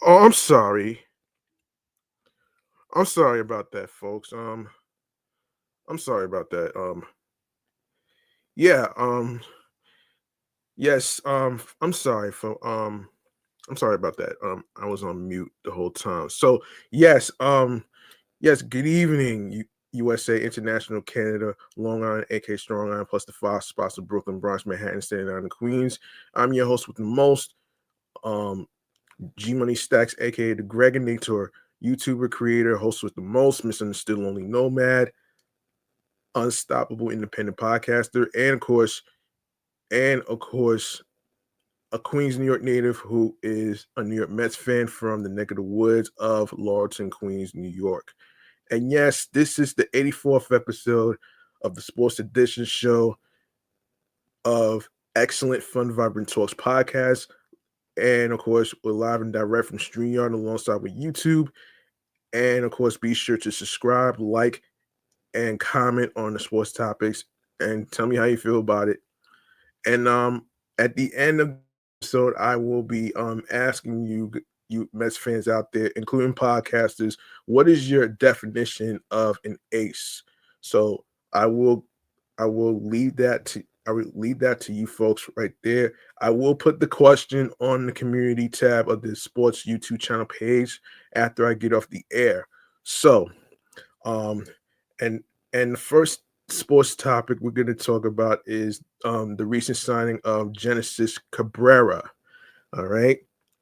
Oh, I'm sorry. I'm sorry about that, folks. I'm sorry about that. Yeah, yes, I'm sorry for I'm sorry about that. I was on mute the whole time. So, yes, yes, good evening, USA, International, Canada, Long Island, aka Strong Island, plus the five spots of Brooklyn, Bronx, Manhattan, Staten Island, and Queens. I'm your host with the most, um, G Money Stacks, aka the Gregonator, YouTuber creator, host with the most, misunderstood lonely nomad, unstoppable independent podcaster, and of course, a Queens, New York native who is a New York Mets fan from the neck of the woods of Laurelton, Queens, New York. And yes, this is the 84th episode of the Sports Edition show of Excellent Fun Vibrant Talks podcast. And of course, we're live and direct from StreamYard alongside with YouTube. And of course, be sure to subscribe, like, and comment on the sports topics and tell me how you feel about it. And at the end of the episode, I will be asking you Mets fans out there, including podcasters, what is your definition of an ace? So I will I will leave that to I will leave that to you folks right there. I will put the question on the community tab of the sports YouTube channel page after I get off the air. So um and and the first sports topic we're going to talk about is the recent signing of Genesis Cabrera. All right.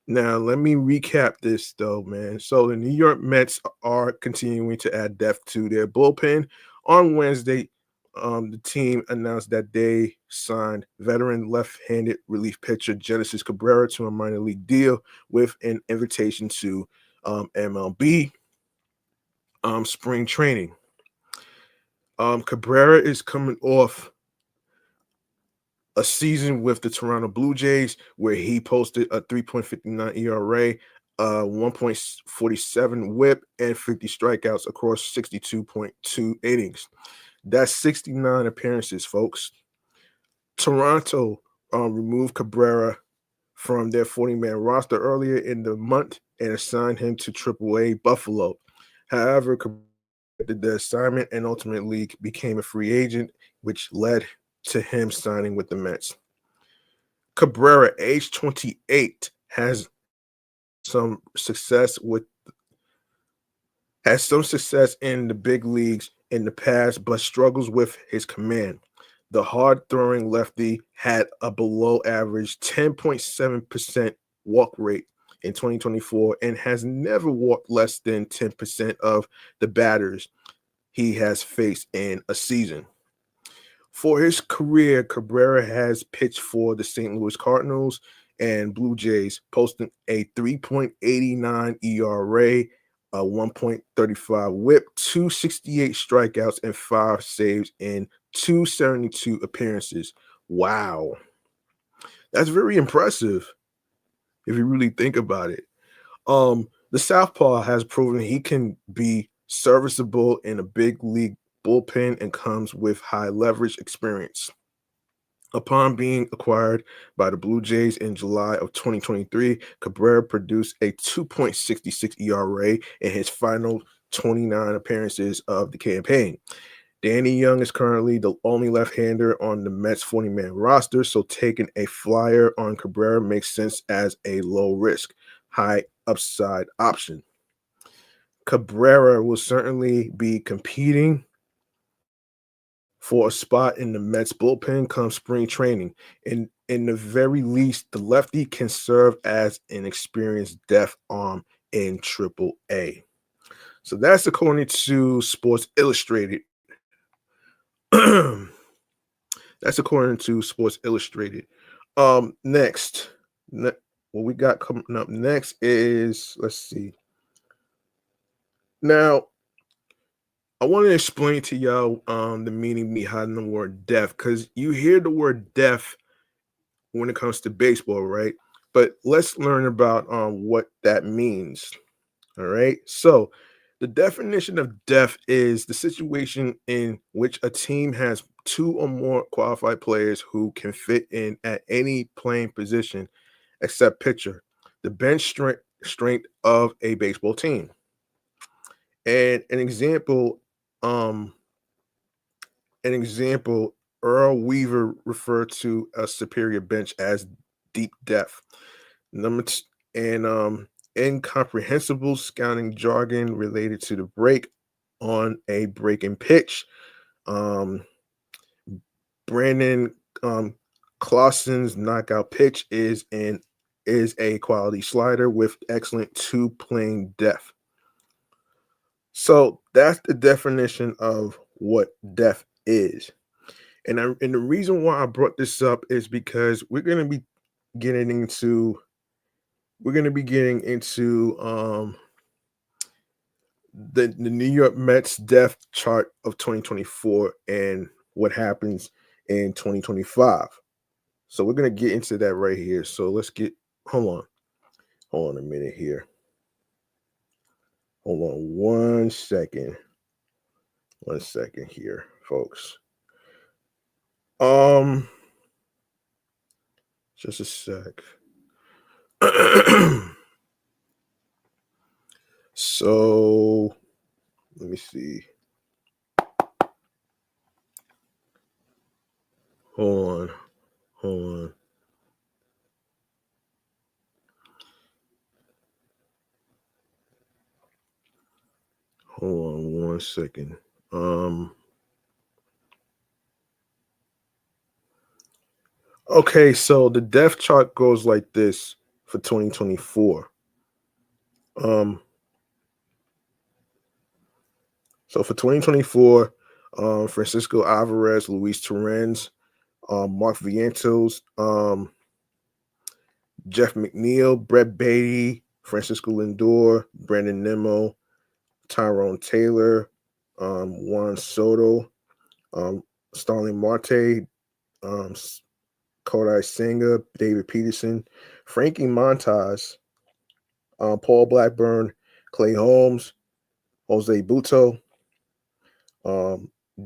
Now let me recap this though, man. So the New York Mets are continuing to add depth to their bullpen. On Wednesday, the team announced that they signed veteran left-handed relief pitcher Genesis Cabrera to a minor league deal with an invitation to MLB spring training. Cabrera is coming off a season with the Toronto Blue Jays where he posted a 3.59 ERA, 1.47 whip, and 50 strikeouts across 62.2 innings. That's 69 appearances, folks. Toronto removed Cabrera from their 40-man roster earlier in the month and assigned him to AAA Buffalo. However, Cabrera did the assignment and ultimately became a free agent, which led to him signing with the Mets. Cabrera, age 28, some success with has some success in the big leagues in the past, but struggles with his command. The hard throwing lefty had a below average 10.7% walk rate in 2024 and has never walked less than 10% of the batters he has faced in a season. For his career, Cabrera has pitched for the St. Louis Cardinals and Blue Jays, posting a 3.89 ERA, a 1.35 whip, 268 strikeouts, and 5 saves in 272 appearances. Wow. That's very impressive if you really think about it. The Southpaw has proven he can be serviceable in a big league bullpen and comes with high leverage experience. Upon being acquired by the Blue Jays in July of 2023, Cabrera produced a 2.66 ERA in his final 29 appearances of the campaign. Danny Young is currently the only left-hander on the Mets 40-man roster, so taking a flyer on Cabrera makes sense as a low-risk, high upside option. Cabrera will certainly be competing for a spot in the Mets bullpen come spring training. In the very least, the lefty can serve as an experienced depth arm in Triple A. So that's according to Sports Illustrated. That's according to Sports Illustrated. Next, what we got coming up next is let's see. Now, I want to explain to y'all the meaning behind the word deaf because you hear the word deaf when it comes to baseball, right? But let's learn about what that means. All right. So the definition of deaf is the situation in which a team has two or more qualified players who can fit in at any playing position except pitcher. The bench strength strength of a baseball team. And um, an example, Earl Weaver referred to a superior bench as deep depth. Number t- and incomprehensible scouting jargon related to the break on a breaking pitch. Um, Brandon Clausen's knockout pitch is a quality slider with excellent two plane depth. So that's the definition of what depth is. And the reason why I brought this up is because getting into we're going to be getting into the New York Mets depth chart of 2024 and what happens in 2025. So we're going to get into that right here. So let's get hold on a minute here. Hold on one second. 1 second here, folks. Just a sec. So let me see. Hold on. Hold on 1 second. Okay, so the depth chart goes like this for 2024. So for 2024, Francisco Alvarez, Luis Torrens, Mark Vientos, Jeff McNeil, Brett Beatty, Francisco Lindor, Brandon Nimmo, Tyrone Taylor, Juan Soto, Starling Marte, Kodai Senga, David Peterson, Frankie Montas, Paul Blackburn, Clay Holmes, Jose Buto,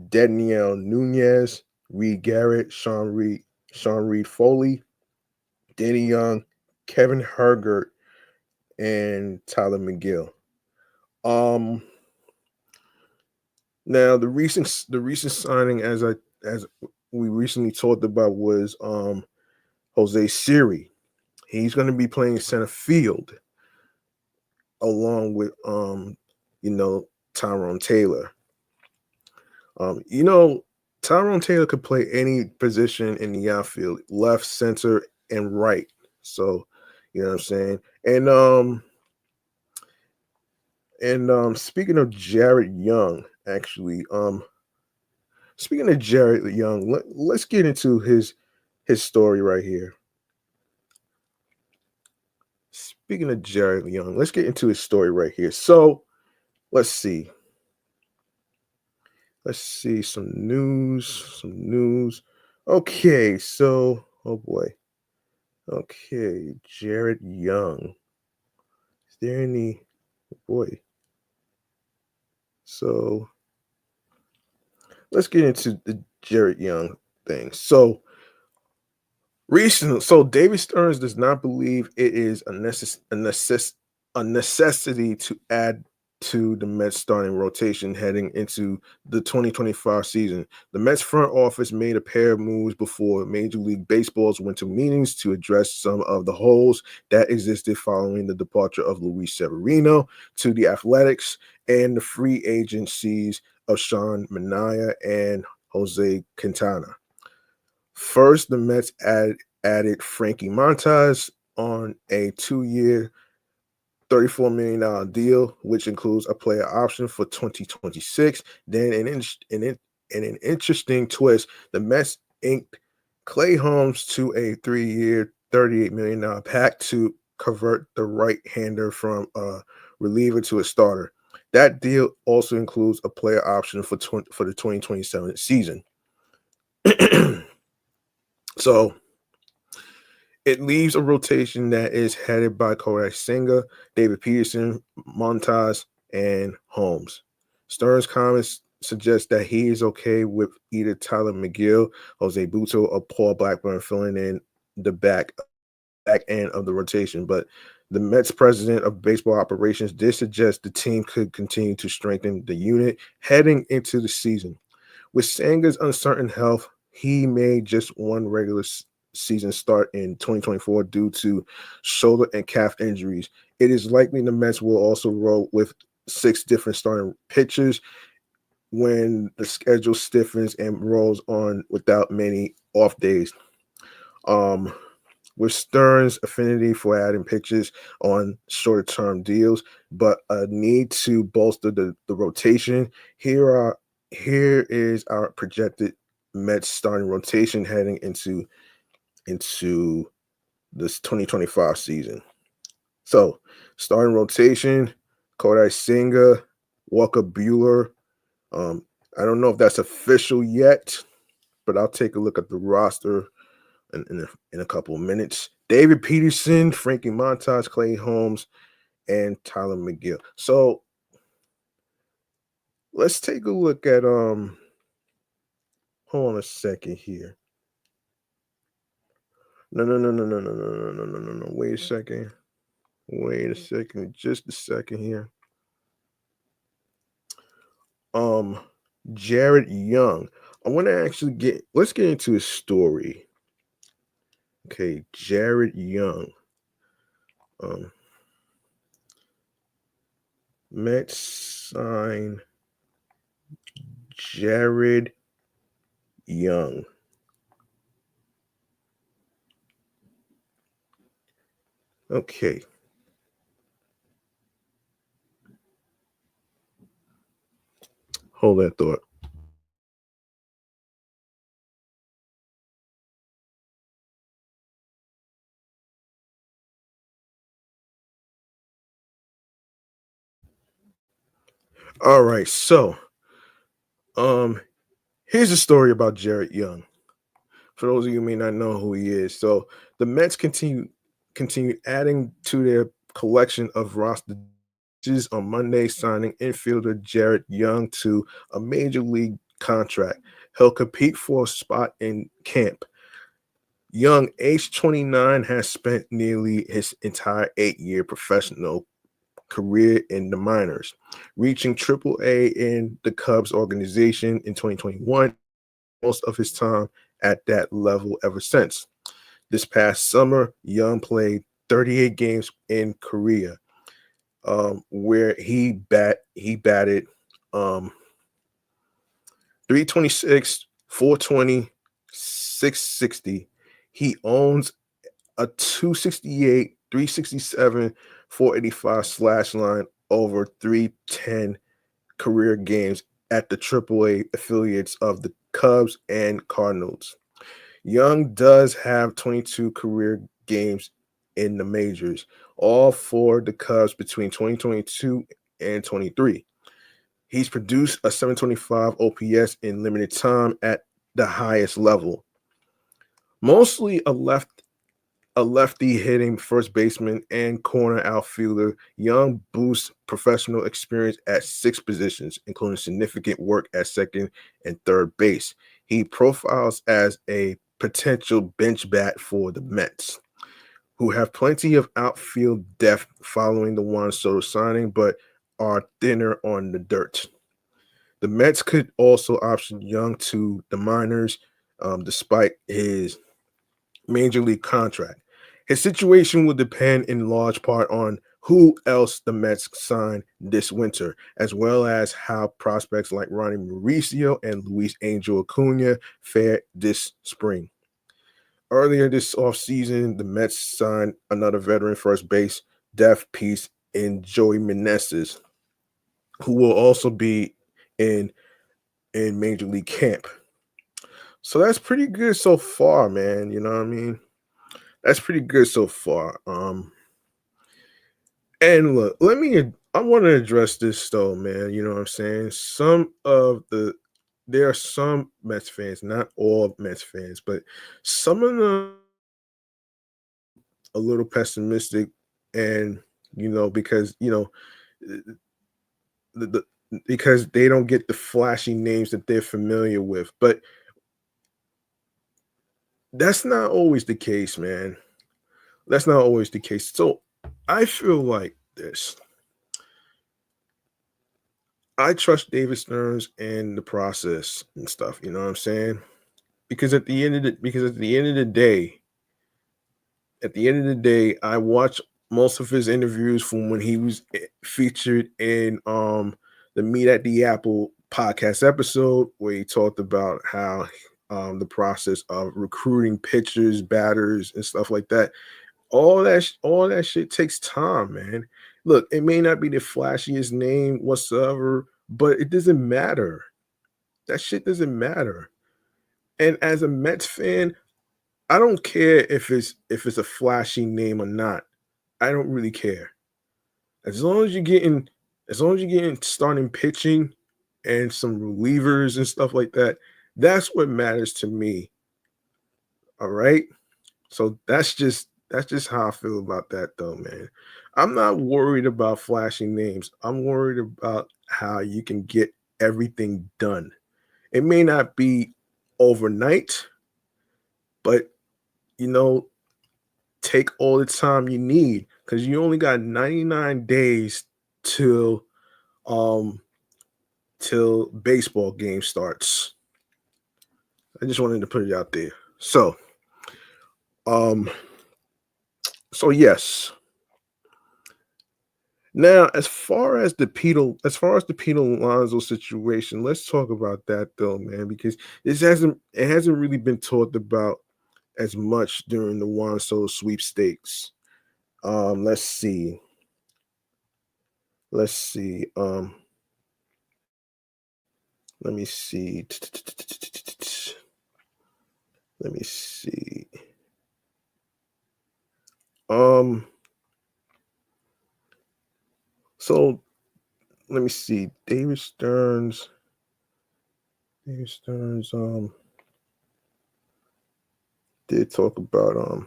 Daniel Nunez, Reed Garrett, Sean Reed Foley, Danny Young, Kevin Hergert, and Tyler McGill. Now the recent signing, as we recently talked about, was Jose Siri. He's going to be playing center field along with Tyrone Taylor. Tyrone Taylor could play any position in the outfield, left, center, and right. So, you know what I'm saying? And speaking of Jared Young, actually, speaking of Jared Young, let's get into his story right here. Speaking of Jared Young, let's get into his story right here. So, let's see. Let's see some news. Okay, so oh boy. Okay, Jared Young. Is there any boy? So let's get into the Jared Young thing. So David Stearns does not believe it is a necessity to add to the Mets starting rotation heading into the 2025 season. The Mets front office made a pair of moves before Major League Baseball's winter meetings to address some of the holes that existed following the departure of Luis Severino to the Athletics and the free agencies of Sean Manaea and Jose Quintana. First, the Mets added Frankie Montas on a 2-year, $34 million deal, which includes a player option for 2026. Then, in an interesting twist, the Mets inked Clay Holmes to a 3-year, $38 million pact to convert the right-hander from a reliever to a starter. That deal also includes a player option for the 2027 season. So it leaves a rotation that is headed by Kodai Senga, David Peterson, Montas, and Holmes. Stearns' comments suggest that he is okay with either Tyler McGill, Jose Buto, or Paul Blackburn filling in the back end of the rotation. But The Mets president of baseball operations did suggest the team could continue to strengthen the unit heading into the season. With Sanga's uncertain health, he made just one regular season start in 2024 due to shoulder and calf injuries. It is likely the Mets will also roll with 6 different starting pitchers when the schedule stiffens and rolls on without many off days. Um, with Stern's affinity for adding pitchers on shorter term deals, but a need to bolster the rotation. Here is our projected Mets starting rotation heading into this 2025 season. So starting rotation: Kodai Senga, Walker Bueller. Um, I don't know if that's official yet, but I'll take a look at the roster in a couple of minutes. David Peterson, Frankie Montas, Clay Holmes, and Tyler McGill. So let's take a look at hold on a second here. No. Wait a second. Just a second here. Jared Young. I want to actually let's get into his story. Okay, Jared Young. Mets sign Jared Young. Okay. Hold that thought. All right, so here's a story about Jared Young. For those of you who may not know who he is, so the Mets continue adding to their collection of roster on Monday, signing infielder Jared Young to a major league contract. He'll compete for a spot in camp. Young, age 29, has spent nearly his entire 8-year professional career in the minors, reaching Triple-A in the Cubs organization in 2021. Most of his time at that level ever since. This past summer, Young played 38 games in Korea, where he batted 326, 420, 660. He owns a 268, 367, 485 slash line over 310 career games at the AAA affiliates of the Cubs and Cardinals. Young does have 22 career games in the majors, all for the Cubs between 2022 and 23. He's produced a 725 OPS in limited time at the highest level. Mostly a lefty hitting first baseman and corner outfielder, Young boasts professional experience at 6 positions, including significant work at second and third base. He profiles as a potential bench bat for the Mets, who have plenty of outfield depth following the Juan Soto signing, but are thinner on the dirt. The Mets could also option Young to the minors, despite his major league contract. His situation will depend in large part on who else the Mets sign this winter, as well as how prospects like Ronnie Mauricio and Luis Angel Acuna fare this spring. Earlier this offseason, the Mets signed another veteran first base depth piece in Joey Meneses, who will also be in Major League camp. So that's pretty good so far, man. You know what I mean? That's pretty good so far. And look, I want to address this though, man. You know what I'm saying? There are some Mets fans, not all Mets fans, but some of them a little pessimistic, and because the because they don't get the flashy names that they're familiar with. But that's not always the case, man. That's not always the case. So I feel like this. I trust David Stearns in the process and stuff. You know what I'm saying? Because at the end of the day, I watch most of his interviews from when he was featured in the Meet at the Apple podcast episode where he talked about how the process of recruiting pitchers, batters, and stuff like that. All that shit takes time, man. Look, it may not be the flashiest name whatsoever, but it doesn't matter. That shit doesn't matter. And as a Mets fan, I don't care if it's a flashy name or not. I don't really care. As long as you're getting starting pitching and some relievers and stuff like that, that's what matters to me. All right. So that's just how I feel about that though, man. I'm not worried about flashing names. I'm worried about how you can get everything done. It may not be overnight, but you know, take all the time you need because you only got 99 days till um till baseball game starts. I just wanted to put it out there. Um so yes. Now, as far as the Pete Alonso situation, let's talk about that though, man, because it hasn't really been talked about as much during the Juan Soto sweepstakes. Let's see. Let's see. Let me see. Let me see. Um, so let me see. David Stearns did talk about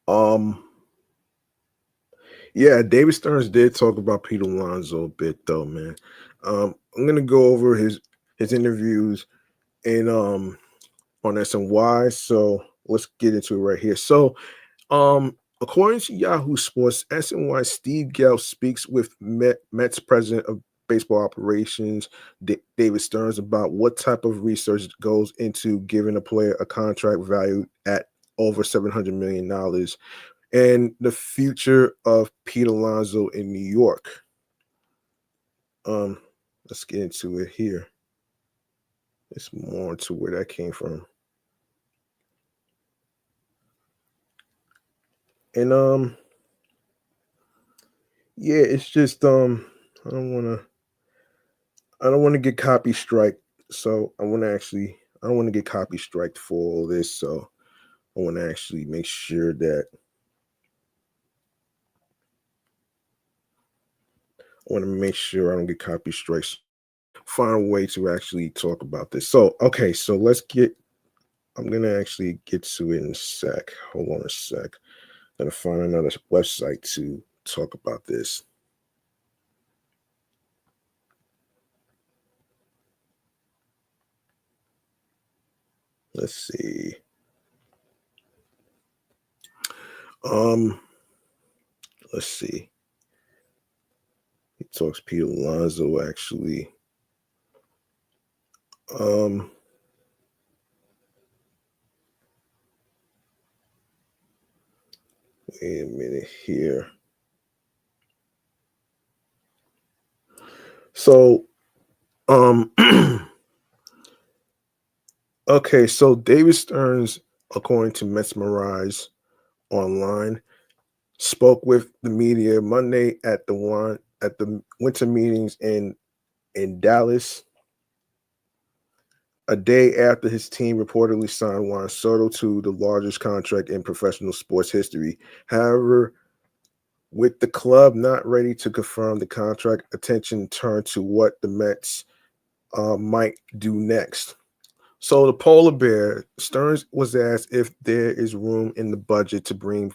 um yeah, David Stearns did talk about Pete Alonso a bit though, man. I'm gonna go over his interviews and on SNY. So let's get into it right here. So according to Yahoo Sports, SNY Steve Gelf speaks with Mets president of baseball operations, David Stearns, about what type of research goes into giving a player a contract valued at over $700 million and the future of Pete Alonso in New York. Let's get into it here. It's more to where that came from. And yeah, it's just I don't want to get copy strike. So I don't want to get copy striked for all this. So I want to actually make sure that I want to make sure I don't get copy strikes. Find a way to actually talk about this. So okay, so I'm gonna actually get to it in a sec. Hold on a sec. I'm gonna find another website to talk about this. Let's see. Um, let's see. He talks Pete Alonso actually. Um, Wait a minute here. So, um, okay, so David Stearns, according to Mesmerize Online, spoke with the media Monday at the winter meetings in Dallas, a day after his team reportedly signed Juan Soto to the largest contract in professional sports history. However, with the club not ready to confirm the contract, attention turned to what the Mets might do next. So the polar bear, Stearns was asked if there is room in the budget to bring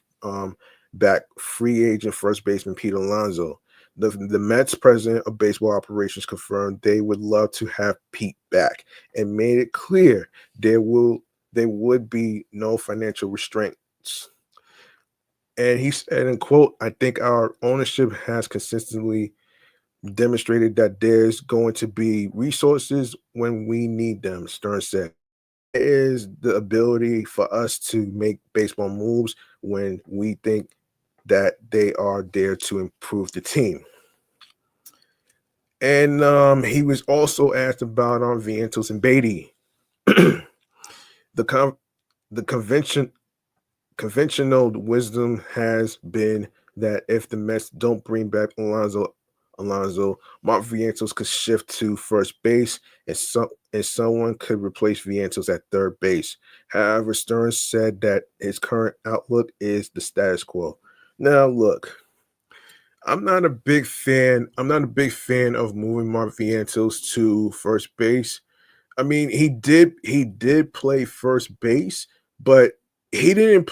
back free agent first baseman Pete Alonso. The Mets president of baseball operations confirmed they would love to have Pete back and made it clear there would be no financial restraint And he said, and quote, I think our ownership has consistently demonstrated that there's going to be resources when we need them, Stern said. Is the ability for us to make baseball moves when we think that they are there to improve the team. And he was also asked about Vientos and Beatty. the con- the conventional wisdom has been that if the Mets don't bring back Alonso, Mark Vientos could shift to first base, and someone could replace Vientos at third base. However, Stearns said that his current outlook is the status quo. Now, look, I'm not a big fan. I'm not a big fan of moving Mark Vientos to first base. I mean, he did play first base, but he didn't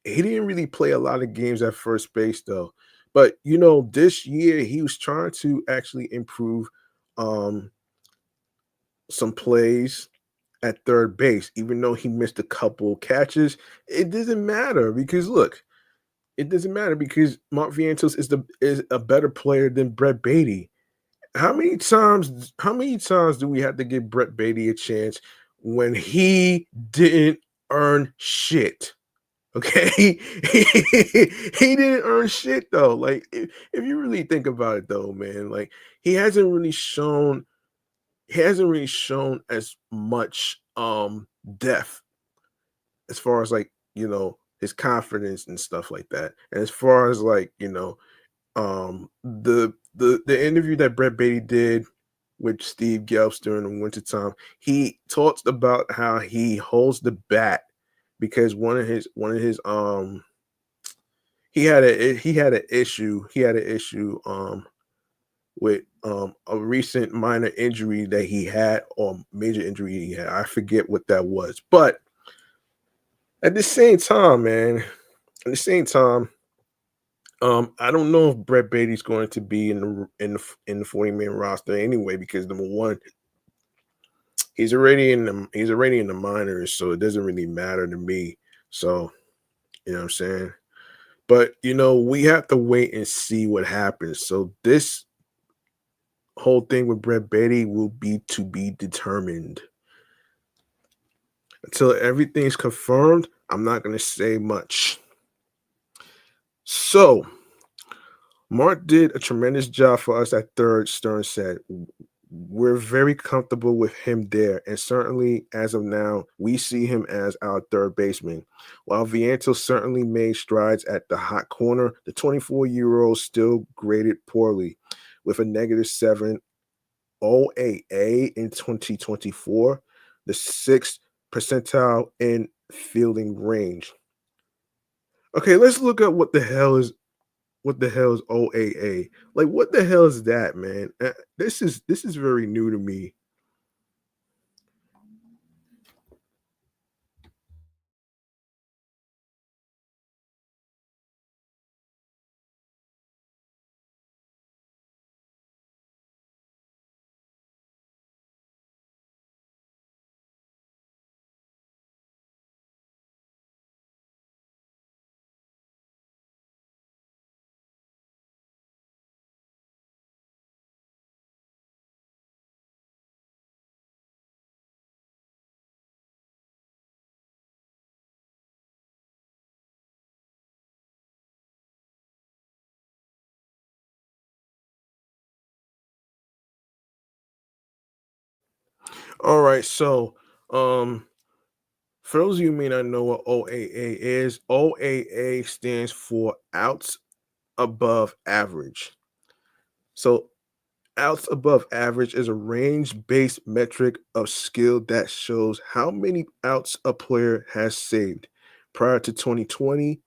really play a lot of games at first base though. But this year he was trying to actually improve um some plays at third base, even though he missed a couple catches. It doesn't matter because look, it doesn't matter because Mark Vientos is a better player than Brett Beatty. How many times do we have to give Brett Beatty a chance when he didn't earn shit? Okay. He didn't earn shit though. Like if you really think about it though, man, like he hasn't really shown he hasn't really shown as much depth as far as like, his confidence and stuff like that. And as far as like, the interview that Brett Beatty did with Steve Gelfs during the wintertime, he talks about how he holds the bat because he had an issue with a recent minor injury that he had or major injury he had. I forget what that was. But at the same time, man, at the same time, I don't know if Brett Beatty's going to be in the 40-man roster anyway, because number one, he's already in the minors, so it doesn't really matter to me. So, you know what I'm saying? But we have to wait and see what happens. So this whole thing with Brett Beatty will be to be determined. Until everything's confirmed, I'm not gonna say much. So Mark did a tremendous job for us at third, Stern said. We're very comfortable with him there, and certainly as of now, we see him as our third baseman. While Vientos certainly made strides at the hot corner, the 24-year-old still graded poorly with a -7 OAA in 2024, the sixth percentile in fielding range. Okay, let's look at what the hell is OAA? Like, what the hell is that, man? This is very new to me. All right, so for those of you who may not know what OAA is, OAA stands for outs above average. So outs above average is a range-based metric of skill that shows how many outs a player has saved. Prior to 2020,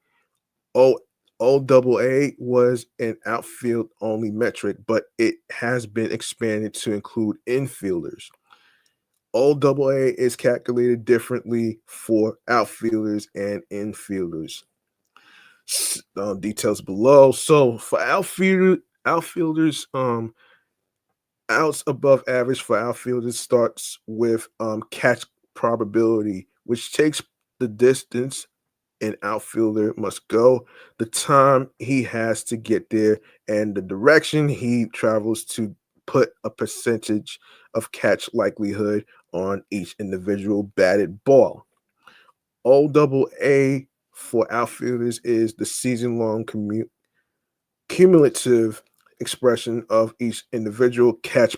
O OAA was an outfield only metric, but it has been expanded to include infielders. OAA is calculated differently for outfielders and infielders. Details below. So for outfielders, outs above average for outfielders starts with catch probability, which takes the distance. an outfielder must go, the time he has to get there, and the direction he travels to put a percentage of catch likelihood on each individual batted ball. OAA for outfielders is the season long cumulative expression of each individual catch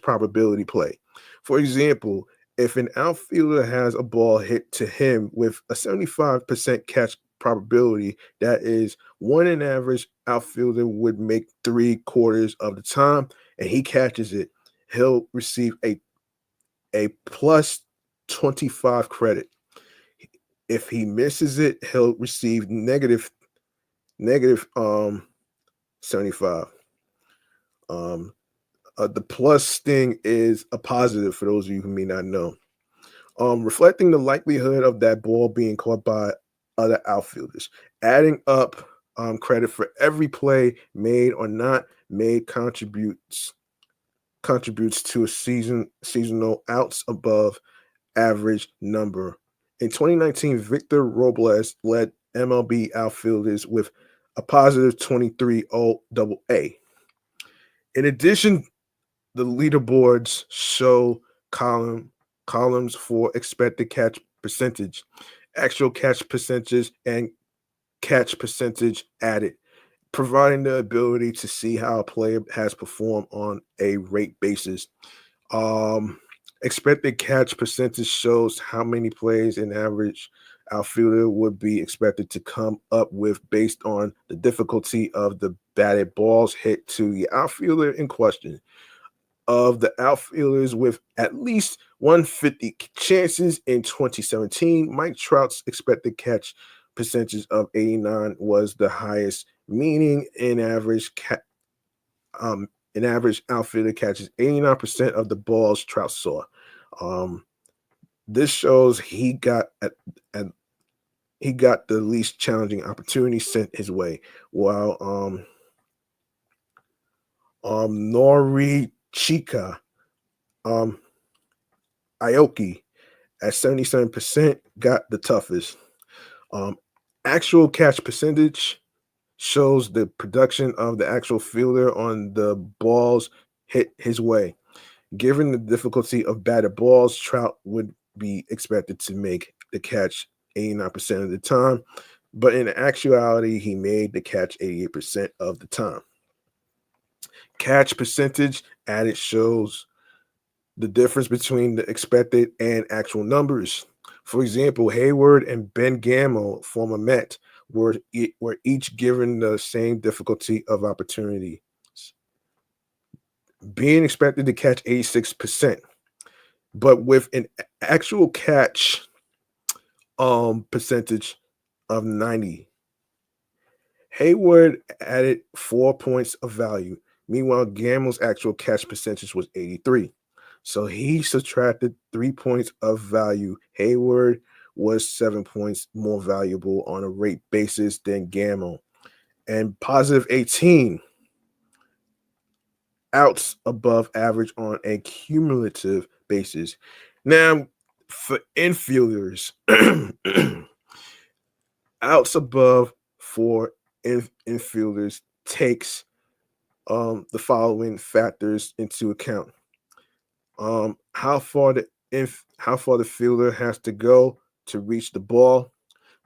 probability play. For example, if an outfielder has a ball hit to him with a 75% catch probability, that is one in average outfielder would make 3/4 of the time, and he catches it, he'll receive a plus 25 credit. If he misses it, he'll receive negative 75. Um, the plus thing is a positive for those of you who may not know. Reflecting the likelihood of that ball being caught by other outfielders, adding up credit for every play made or not made contributes to a seasonal outs above average number. In 2019, Victor Robles led MLB outfielders with a positive 23 OAA. In addition, the leaderboards show columns for expected catch percentage, actual catch percentage, and catch percentage added, providing the ability to see how a player has performed on a rate basis. Um, Expected catch percentage shows how many plays an average outfielder would be expected to come up with based on the difficulty of the batted balls hit to the outfielder in question. Of the outfielders with at least 150 chances in 2017, Mike Trout's expected catch percentage of 89 was the highest, meaning an average outfielder catches 89% of the balls Trout saw. Um, this shows he got the least challenging opportunity sent his way, while Nori Chika Aoki at 77% got the toughest. Um, Actual catch percentage shows the production of the actual fielder on the balls hit his way. Given the difficulty of batted balls, Trout would be expected to make the catch 89% of the time, but in actuality, he made the catch 88% of the time. Catch percentage added shows the difference between the expected and actual numbers. For example, Hayward and Ben Gamel, former Met, were each given the same difficulty of opportunity, being expected to catch 86%, but with an actual catch percentage of 90. Hayward added 4 points of value. Meanwhile, Gamel's actual catch percentage was 83. So he subtracted 3 points of value. Hayward was 7 points more valuable on a rate basis than Gamel. And positive 18 outs above average on a cumulative basis. Now, for infielders, outs above for infielders takes the following factors into account: how far the fielder has to go to reach the ball,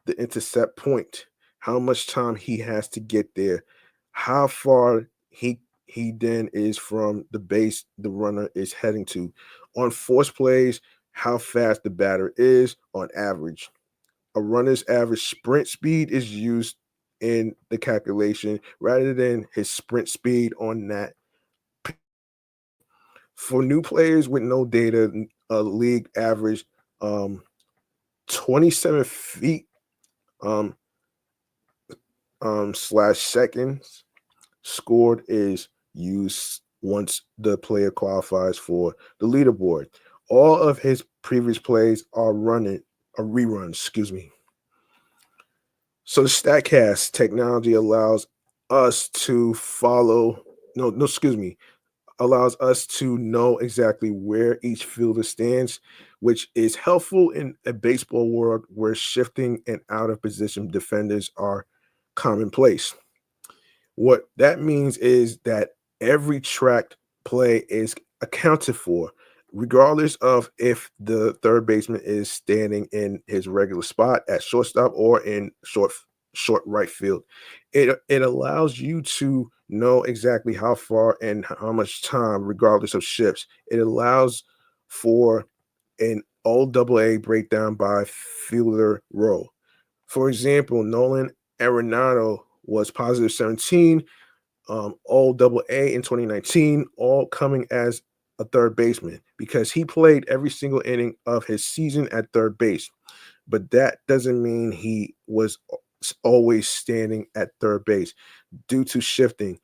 the intercept point, how much time he has to get there, how far he then is from the base the runner is heading to. On force plays, how fast the batter is on average. A runner's average sprint speed is used in the calculation rather than his sprint speed on that. For new players with no data, a league average 27 feet um, slash seconds scored is used once the player qualifies for the leaderboard. All of his previous plays are reruns, excuse me. So the StatCast technology allows us to follow, no, excuse me. allows us to know exactly where each fielder stands, which is helpful in a baseball world where shifting and out of position defenders are commonplace. What that means is that every tracked play is accounted for, regardless of if the third baseman is standing in his regular spot at shortstop or in short right field. It allows you to know exactly how far and how much time, regardless of shifts. It allows for an all double A breakdown by fielder role. For example, Nolan Arenado was positive 17, all double A in 2019, all coming as a third baseman because he played every single inning of his season at third base. But that doesn't mean he was always standing at third base due to shifting.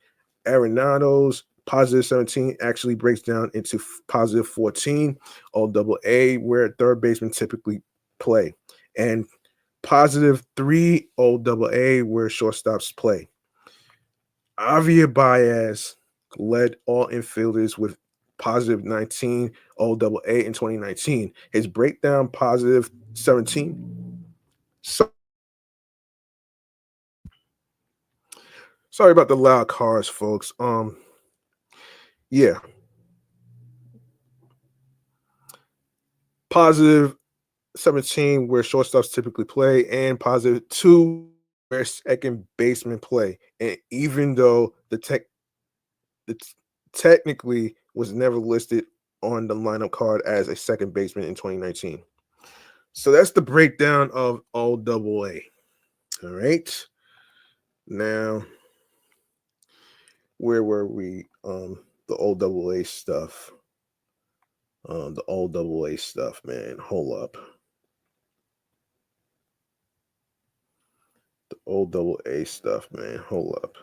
Arenado's positive 17 actually breaks down into positive 14, all double A, where third basemen typically play, and positive 3, all double A, where shortstops play. Javier Baez led all infielders with positive 19, all double A in 2019. His breakdown positive 17. So, sorry about the loud cars, folks. Yeah, positive 17 where shortstops typically play, and positive 2 where second baseman play. And even though the technically was never listed on the lineup card as a second baseman in 2019. So that's the breakdown of all double A. All right. Now, where were we? The old double A stuff. The old double A stuff, man. Hold up. The old double A stuff, man. Hold up.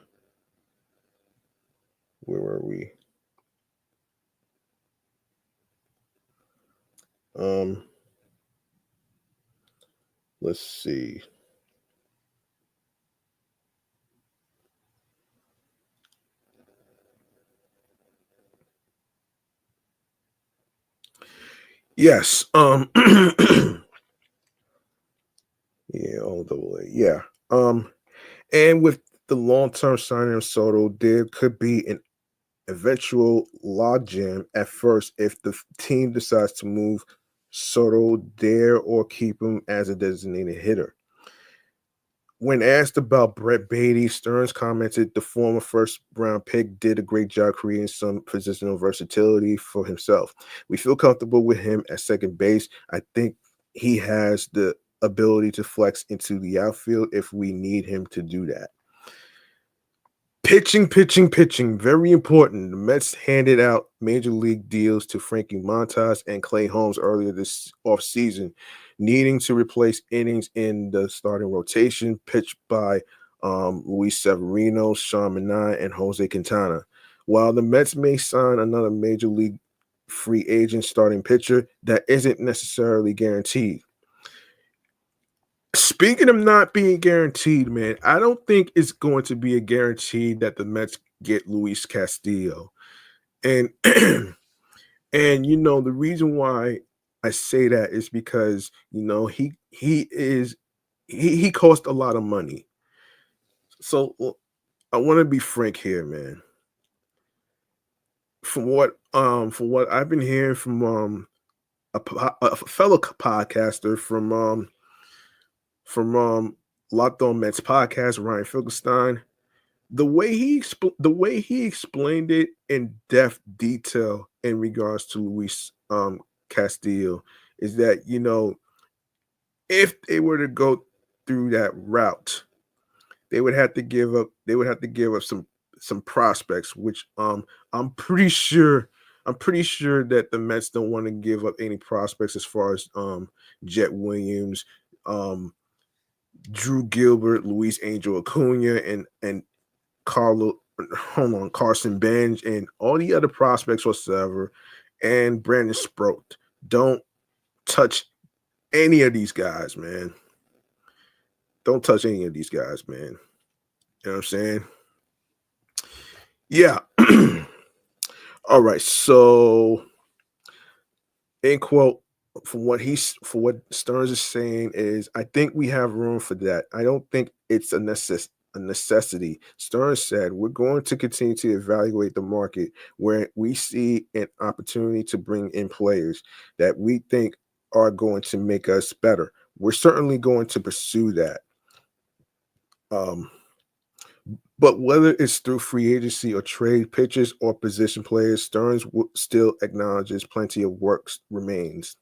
Where were we? Um, let's see. Yes. Yeah, old double A. Yeah. And with the long-term signing of Soto, there could be an eventual logjam at first if the team decides to move Soto there or keep him as a designated hitter. When asked about Brett Beatty, Stearns commented the former first round pick did a great job creating some positional versatility for himself. We feel comfortable with him at second base. I think he has the ability to flex into the outfield if we need him to do that. Pitching. Very important. The Mets handed out major league deals to Frankie Montas and Clay Holmes earlier this offseason, needing to replace innings in the starting rotation pitched by Luis Severino, Sean Manaea, and Jose Quintana. While the Mets may sign another major league free agent starting pitcher, that isn't necessarily guaranteed. Speaking of not being guaranteed, man, I don't think it's going to be a guarantee that the Mets get Luis Castillo. And and the reason why I say that is because he cost a lot of money. So I want to be frank here, man. From what I've been hearing from a fellow podcaster from Locked On Mets podcast, Ryan Finkelstein, the way he explained it in depth detail in regards to Luis Castillo is that if they were to go through that route, they would have to give up some prospects, which I'm pretty sure that the Mets don't want to give up any prospects as far as Jet Williams, Drew Gilbert, Luis Angel Acuna, and Carson Bench, and all the other prospects whatsoever, and Brandon Sproat. Don't touch any of these guys, man. Don't touch any of these guys, man. You know what I'm saying? Yeah. All right. So, in quote, for what Stearns is saying is, I think we have room for that. I don't think it's a necessity. Stearns said, we're going to continue to evaluate the market where we see an opportunity to bring in players that we think are going to make us better. We're certainly going to pursue that. Um, but whether it's through free agency or trade pitches or position players, Stearns still acknowledges plenty of work remains.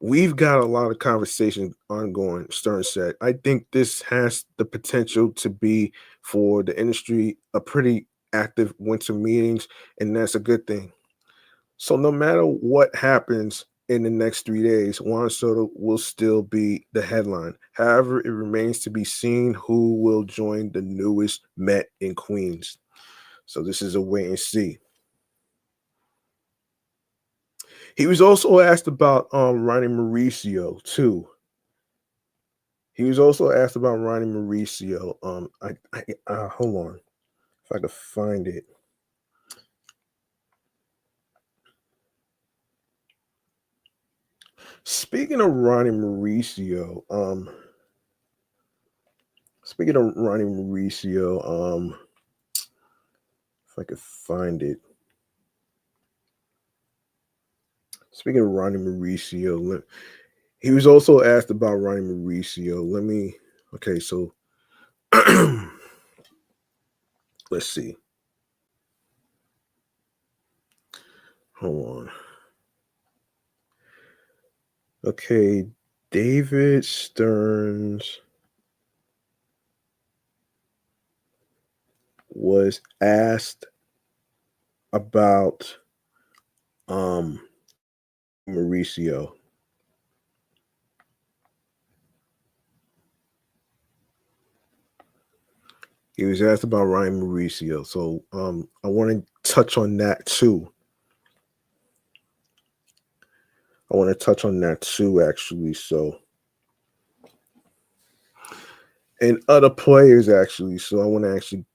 We've got a lot of conversation ongoing, Stern said. I think this has the potential to be for the industry a pretty active winter meetings, and that's a good thing. So no matter what happens in the next 3 days, Juan Soto will still be the headline. However, it remains to be seen who will join the newest Met in Queens. So this is a wait and see. He was also asked about Ronnie Mauricio too. He was also asked about Ronnie Mauricio. Hold on, if I could find it. Speaking of Ronnie Mauricio, if I could find it. Speaking of Ronnie Mauricio, he was also asked about Ronnie Mauricio. Okay, so let's see. Hold on. Okay, David Stearns was asked about Mauricio. He was asked about Ryan Mauricio. So I want to touch on that too. Actually. So, and other players, actually. So, I want to actually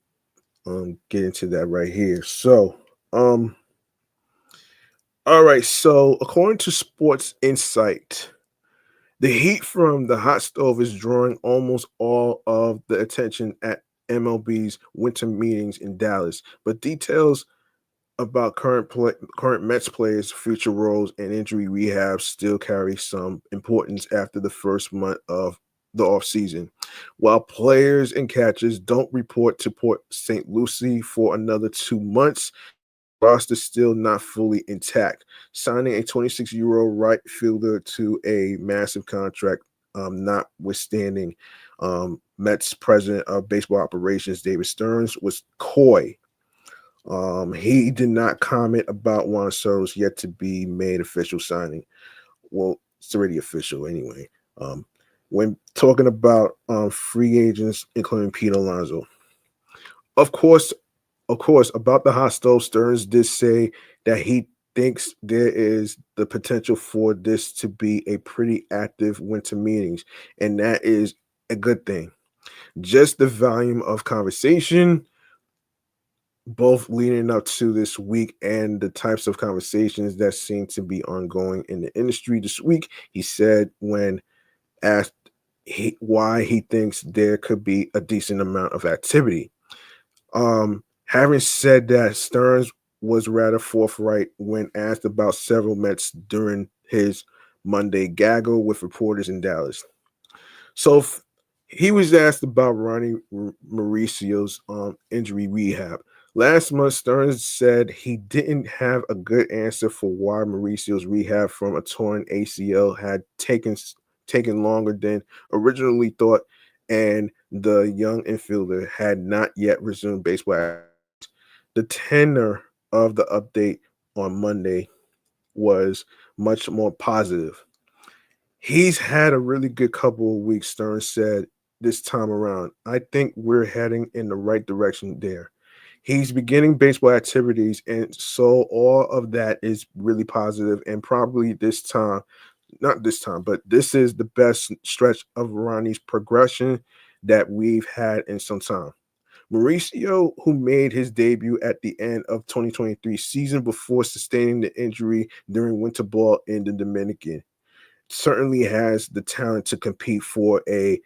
get into that right here. So, all right. So, according to Sports Insight, the heat from the hot stove is drawing almost all of the attention at MLB's winter meetings in Dallas, but details about current Mets players' future roles and injury rehab still carry some importance after the first month of the offseason. While players and catchers don't report to Port St. Lucie for another 2 months, roster still not fully intact. Signing a 26-year-old right fielder to a massive contract, notwithstanding, Mets president of baseball operations David Stearns was coy. He did not comment about Juan Soto's yet to be made official signing. Well, it's already official anyway. When talking about free agents, including Pete Alonso, of course, about the hot stove, Stearns did say that he thinks there is the potential for this to be a pretty active winter meetings, and that is a good thing. Just the volume of conversation, both leading up to this week and the types of conversations that seem to be ongoing in the industry this week. He said when asked why he thinks there could be a decent amount of activity. Having said that, Stearns was rather forthright when asked about several Mets during his Monday gaggle with reporters in Dallas. So he was asked about Ronnie Mauricio's injury rehab. Last month, Stearns said he didn't have a good answer for why Mauricio's rehab from a torn ACL had taken longer than originally thought, and the young infielder had not yet resumed baseball. The tenor of the update on Monday was much more positive. He's had a really good couple of weeks, Stearns said this time around. I think we're heading in the right direction there. He's beginning baseball activities, and so all of that is really positive. And probably this time, not this time, but this is the best stretch of Ronnie's progression that we've had in some time. Mauricio, who made his debut at the end of 2023 season before sustaining the injury during winter ball in the Dominican, certainly has the talent to compete for a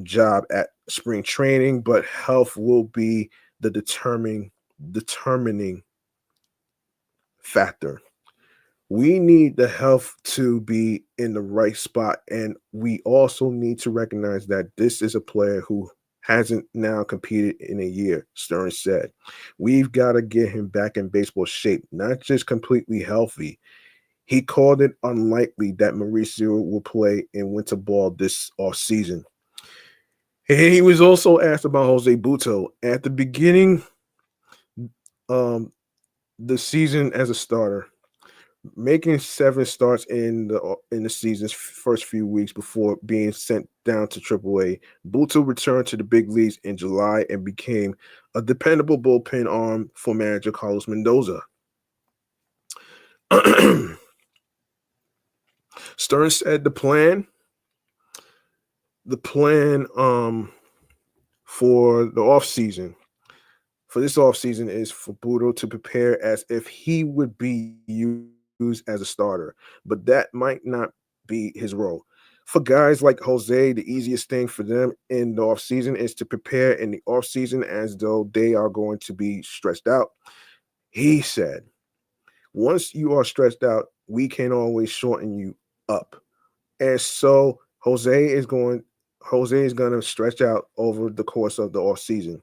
job at spring training, but health will be the determining factor. We need the health to be in the right spot, and we also need to recognize that this is a player who hasn't now competed in a year, Stearns said. We've got to get him back in baseball shape, not just completely healthy. He called it unlikely that Mauricio will play in winter ball this offseason. And he was also asked about Jose Buto. At the beginning um the season as a starter, making 7 starts in the season's first few weeks before being sent down to AAA. Buto returned to the big leagues in July and became a dependable bullpen arm for manager Carlos Mendoza. Stearns said the plan for the offseason for this offseason is for Buto to prepare as if he would be used as a starter, but that might not be his role. For guys like Jose, the easiest thing for them in the offseason is to prepare in the offseason as though they are going to be stretched out. He said, once you are stretched out, we can always shorten you up. And so Jose is going to stretch out over the course of the offseason.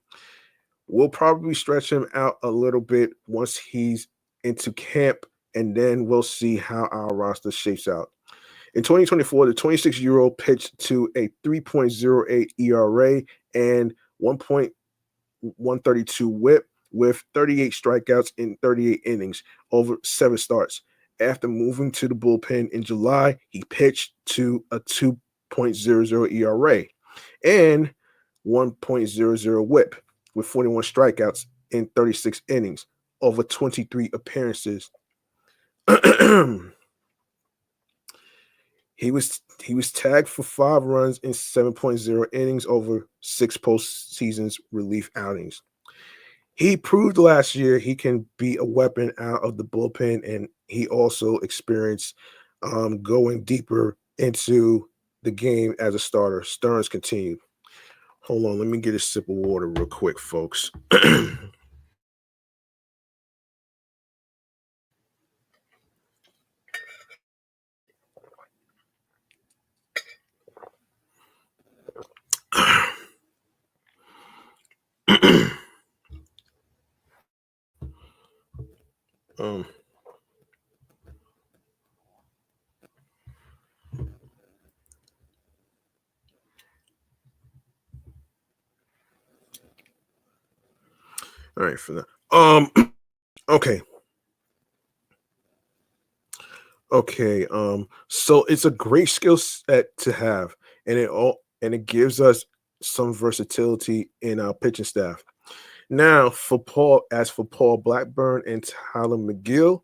We'll probably stretch him out a little bit once he's into camp, and then we'll see how our roster shapes out. In 2024, the 26-year-old pitched to a 3.08 ERA and 1.132 whip with 38 strikeouts in 38 innings over 7 starts. After moving to the bullpen in July, he pitched to a 2.00 ERA and 1.00 whip with 41 strikeouts in 36 innings over 23 appearances. He was tagged for 5 runs in 7.0 innings over 6 postseasons relief outings. He proved last year he can be a weapon out of the bullpen, and he also experienced going deeper into the game as a starter. Stearns continued. Hold on, let me get a sip of water real quick, folks. um, all right, for that. Okay. Okay. So it's a great skill set to have, and it gives us some versatility in our pitching staff. Now, for Paul Blackburn and Tyler McGill,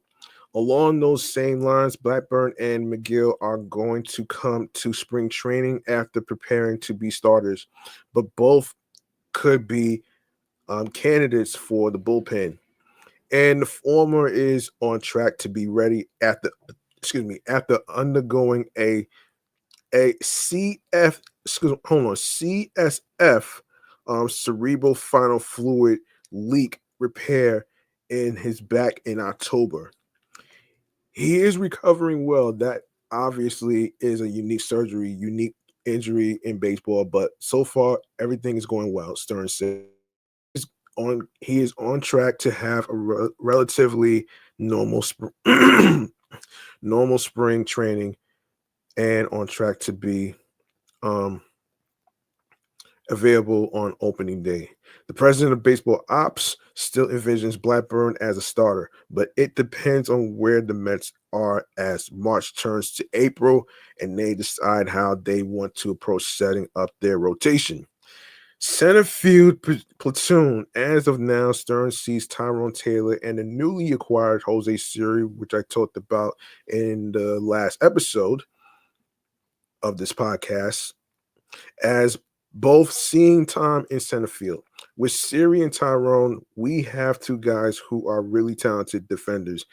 along those same lines, Blackburn and McGill are going to come to spring training after preparing to be starters, but both could be candidates for the bullpen. And the former is on track to be ready after undergoing a CSF cerebral final fluid leak repair in his back in October. He is recovering well. That obviously is a unique injury in baseball, but so far everything is going well, Stearns said. He is on track to have a relatively normal normal spring training and on track to be available on opening day. The president of baseball ops still envisions Blackburn as a starter, but it depends on where the Mets are as March turns to April and they decide how they want to approach setting up their rotation. Center field platoon. As of now, Stearns sees Tyrone Taylor and the newly acquired Jose Siri, which I talked about in the last episode of this podcast, as both seeing time in center field. With Siri and Tyrone, we have two guys who are really talented defenders,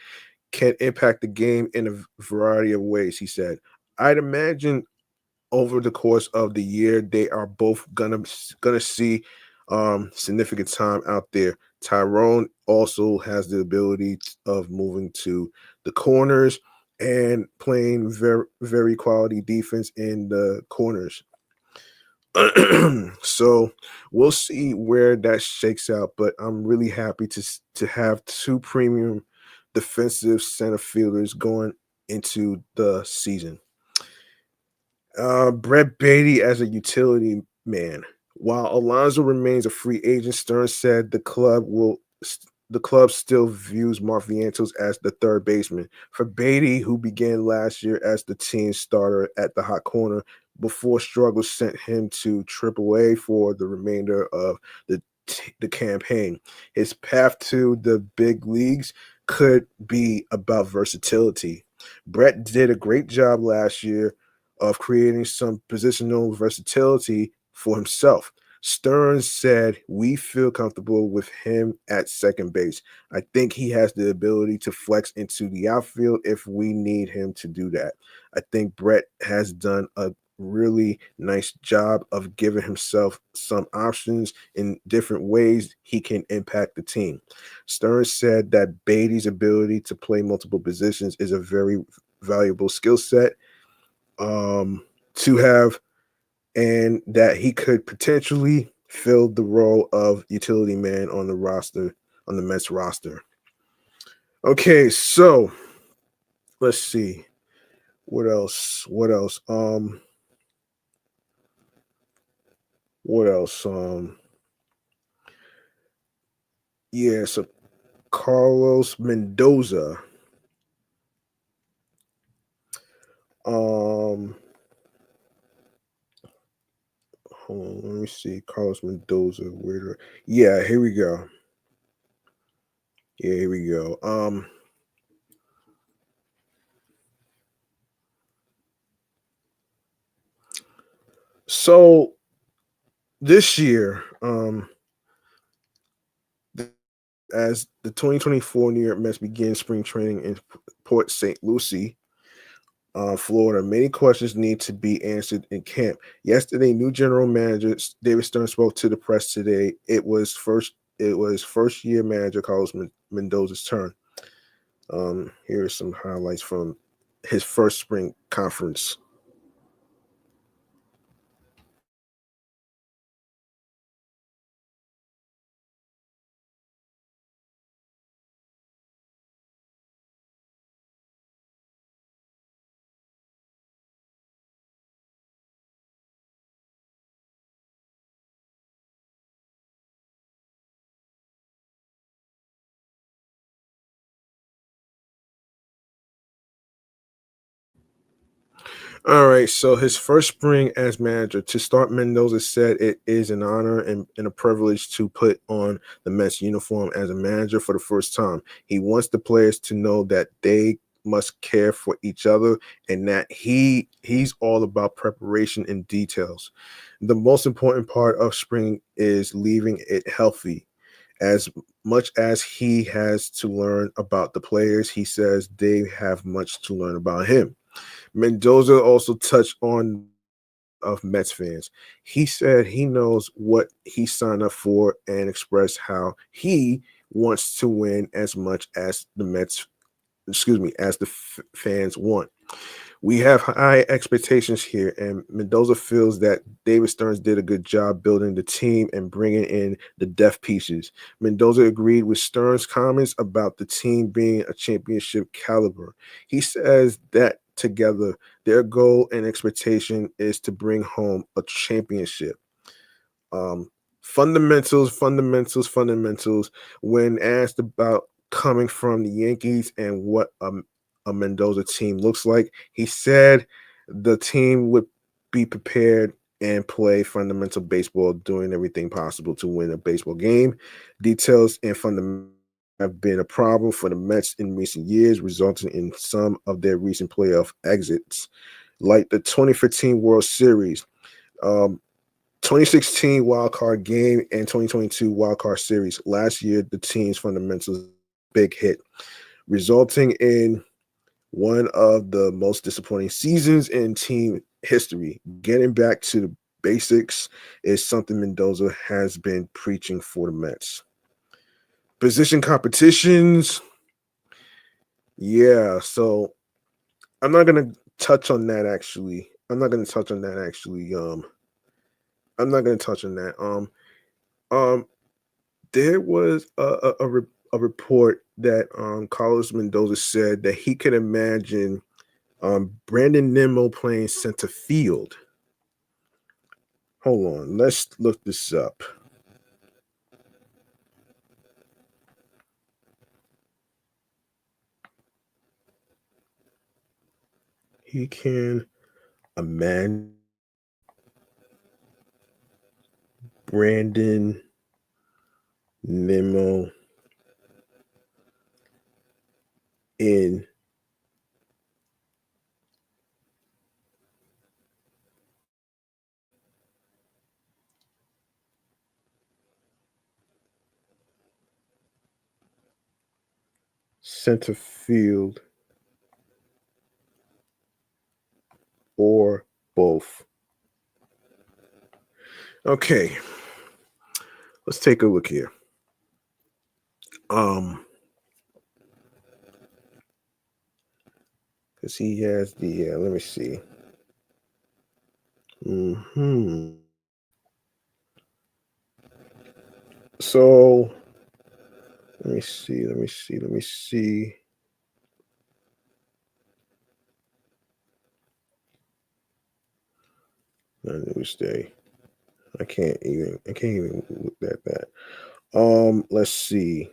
can impact the game in a variety of ways, he said. I'd imagine over the course of the year, they are both gonna see significant time out there. Tyrone also has the ability of moving to the corners and playing very quality defense in the corners. So we'll see where that shakes out, but I'm really happy to have two premium defensive center fielders going into the season. Brett Beatty as a utility man. While Alonso remains a free agent, Stern said the club still views Mark Vientos as the third baseman. For Beatty, who began last year as the team starter at the hot corner before struggles sent him to AAA for the remainder of the campaign, his path to the big leagues could be about versatility. Brett did a great job last year of creating some positional versatility for himself. Stearns said, "We feel comfortable with him at second base. I think he has the ability to flex into the outfield if we need him to do that." I think Brett has done a really nice job of giving himself some options in different ways he can impact the team. Stearns said that Beatty's ability to play multiple positions is a very valuable skill set to have, and that he could potentially fill the role of utility man on the roster, on the Mets roster. Okay, so let's see. What else? What else? What else? Yeah, so Carlos Mendoza. Um Hold on, let me see. Carlos Mendoza. Yeah, here we go. Yeah, here we go. So this year, as the 2024 New York Mets begin spring training in Port St. Lucie, Florida, many questions need to be answered in camp. Yesterday, new general manager David Stern spoke to the press today. It was first year manager Carlos Mendoza's turn. Here are some highlights from his first spring conference. All right, so his first spring as manager. To start, Mendoza said it is an honor and a privilege to put on the Mets uniform as a manager for the first time. He wants the players to know that they must care for each other and that he's all about preparation and details. The most important part of spring is leaving it healthy. As much as he has to learn about the players, he says they have much to learn about him. Mendoza also touched on of Mets fans. He said he knows what he signed up for and expressed how he wants to win as much as the fans want. We have high expectations here, and Mendoza feels that David Stearns did a good job building the team and bringing in the depth pieces. Mendoza agreed with Stearns' comments about the team being a championship caliber. He says that together, their goal and expectation is to bring home a championship. Um, fundamentals. When asked about coming from the Yankees and what a Mendoza team looks like, he said the team would be prepared and play fundamental baseball, doing everything possible to win a baseball game. Details and fundamentals have been a problem for the Mets in recent years, resulting in some of their recent playoff exits, like the 2015 World Series. Um, 2016 wild card game and 2022 wild card series. Last year, the team's fundamentals big hit, resulting in one of the most disappointing seasons in team history. Getting back to the basics is something Mendoza has been preaching for the Mets. Position competitions, yeah. So I'm not gonna touch on that actually. I'm not gonna touch on that actually. I'm not gonna touch on that. Um, there was a report that Carlos Mendoza said that he could imagine Brandon Nimmo playing center field. Hold on, let's look this up. He can imagine Brandon Nimmo in center field or both. Okay, let's take a look here. Because he has the let me see. So let me see. Let me see. Let me see. Newsday. I can't even. I can't even look at that. Let's see.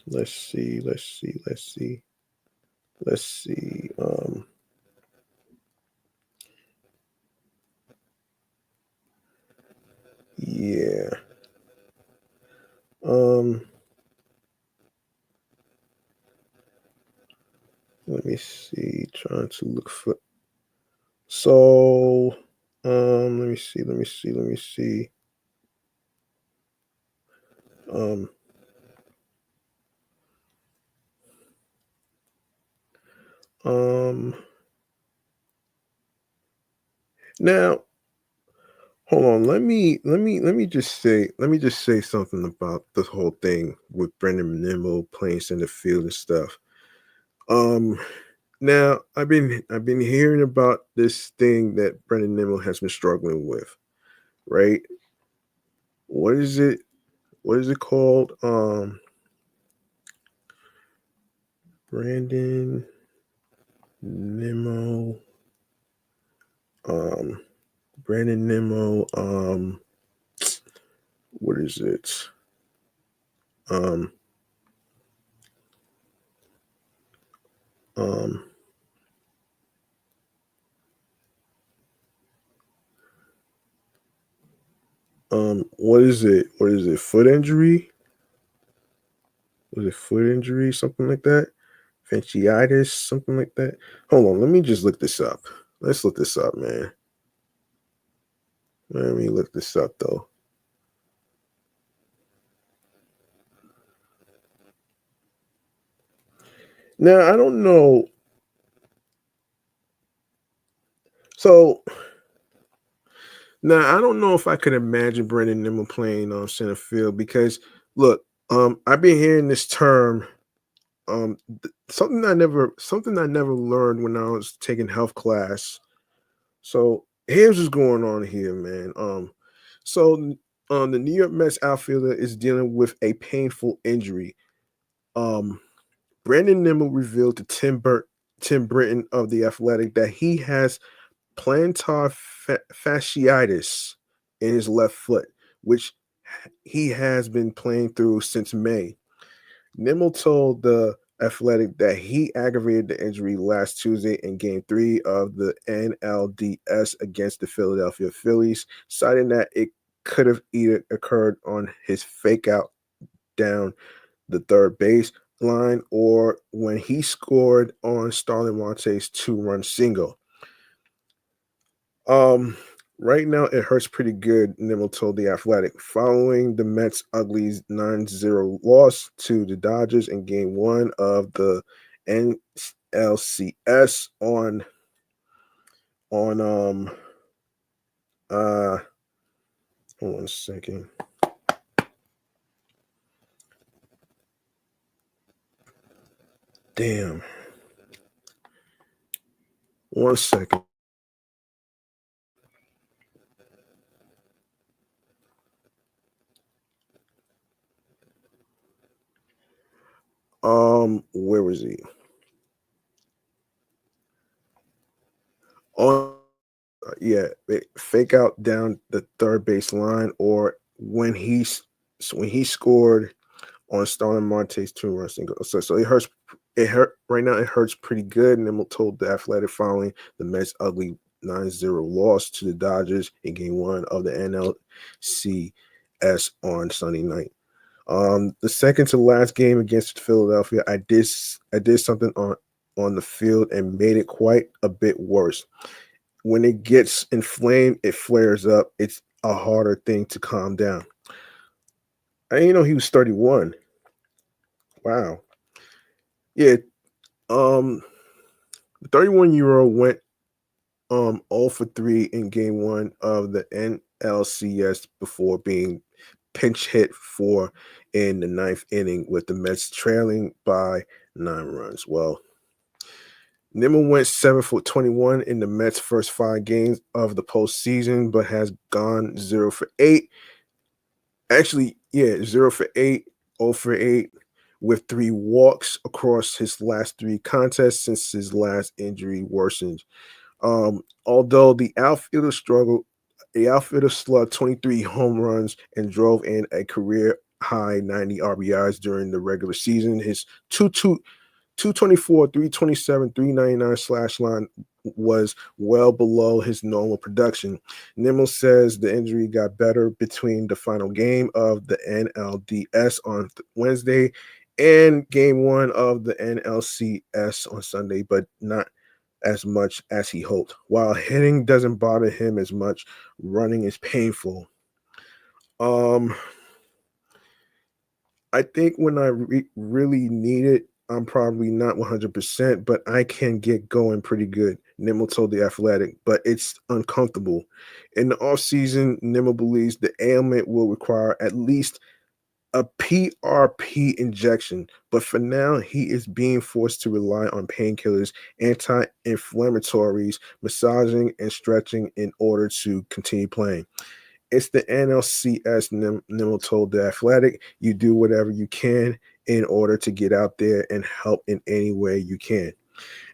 Let's see. Let's see. Let's see. Let's see. Yeah. Um. Let me see. Trying to look for. So. Let me see. Let me see. Let me see. Um. Um. Now, hold on. Let me just say something about this whole thing with Brandon Nimmo playing center field and stuff. Um. Now, I've been hearing about this thing that Brandon Nimmo has been struggling with, right? What is it? What is it called? Brandon Nimmo. Um, Brandon Nimmo. What is it? Um, um, what is it? What is it? Foot injury? Was it foot injury? Something like that? Fasciitis? Something like that? Hold on. Let me just look this up. Let's look this up, man. Let me look this up, though. Now, I don't know. So, now I don't know if I could imagine Brandon Nimmo playing on center field because, look, I've been hearing this term. Something I never learned when I was taking health class. So here's what's going on here, man. So the New York Mets outfielder is dealing with a painful injury. Um, Brandon Nimmo revealed to Tim Britton of the Athletic that he has plantar fasciitis in his left foot, which he has been playing through since May. Nimmo told the Athletic that he aggravated the injury last Tuesday in Game 3 of the NLDS against the Philadelphia Phillies, citing that it could have either occurred on his fake out down the third base line or when he scored on Starling Marte's two-run single. Um, Right now, it hurts pretty good, Nimmo told The Athletic, following the Mets' ugly 9-0 loss to the Dodgers in Game 1 of the NLCS on uh hold on a second. Damn. 1 second. Where was he? On yeah, fake out down the third base line, or when he scored on Starling Marte's 2-run single. So it hurts. It hurt right now. It hurts pretty good. And then told the Athletic following the Mets' ugly 9-0 loss to the Dodgers in Game 1 of the NLCS on Sunday night. The second to last game against Philadelphia, I did something on the field and made it quite a bit worse. When it gets inflamed, it flares up. It's a harder thing to calm down. I didn't know he was 31. Wow. Yeah. The 31-year-old went 0 for 3 in game 1 of the NLCS before being pinch hit for in the ninth inning with the Mets trailing by 9 runs. Well, Nimmo went 7 for 21 in the Mets' first 5 games of the postseason, but has gone 0 for 8. Actually, yeah, 0 for 8, 0 for 8, with 3 walks across his last 3 contests since his last injury worsened. Although the outfielder slugged 23 home runs and drove in a career high 90 RBIs during the regular season. His 224, 327, 399 slash line was well below his normal production. Nimmo says the injury got better between the final game of the NLDS on Wednesday and game 1 of the NLCS on Sunday, but not as much as he hoped. While hitting doesn't bother him as much, running is painful. Um, I think when I really need it, I'm probably not 100%, but I can get going pretty good. Nimmo told The Athletic, but it's uncomfortable. In the offseason, Nimmo believes the ailment will require at least a PRP injection, but for now, he is being forced to rely on painkillers, anti inflammatories, massaging, and stretching in order to continue playing. It's the NLCS, Nimmo told The Athletic. You do whatever you can in order to get out there and help in any way you can.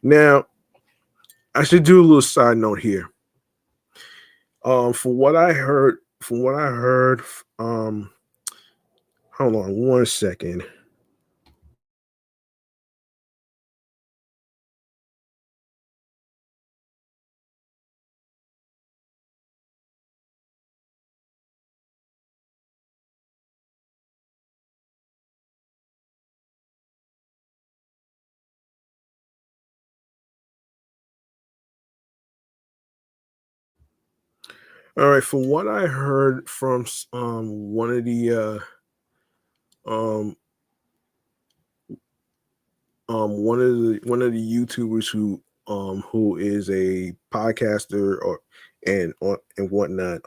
Now, I should do a little side note here. From what I heard, hold on 1 second. All right, from what I heard from um one of the YouTubers who is a podcaster and whatnot,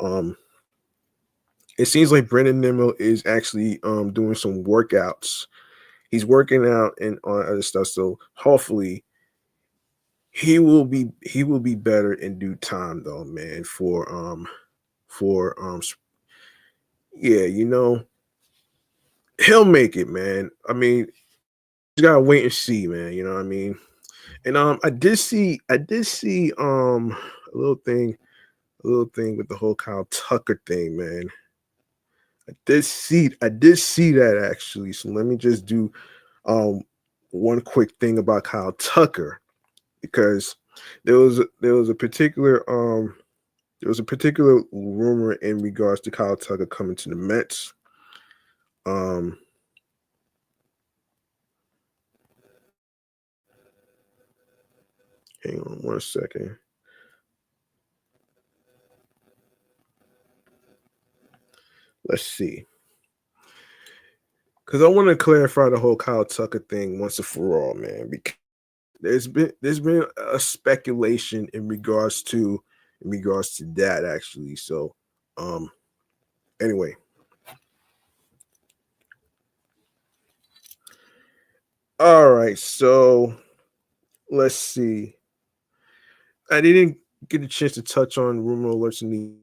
it seems like Brandon Nimmo is actually doing some workouts. He's working out and on other stuff, so hopefully he will be better in due time though, man, for yeah, he'll make it, man. I mean, you gotta wait and see, man. You know what I mean? And I did see a little thing with the whole Kyle Tucker thing, man. I did see that actually. So let me just do um one quick thing about Kyle Tucker, because there was a particular rumor in regards to Kyle Tucker coming to the Mets. Um Hang on 1 second. Let's see. Because I want to clarify the whole Kyle Tucker thing once and for all, man. Because there's been a speculation in regards to that actually. So, um, anyway, all right. So let's see. I didn't get a chance to touch on rumor alerts and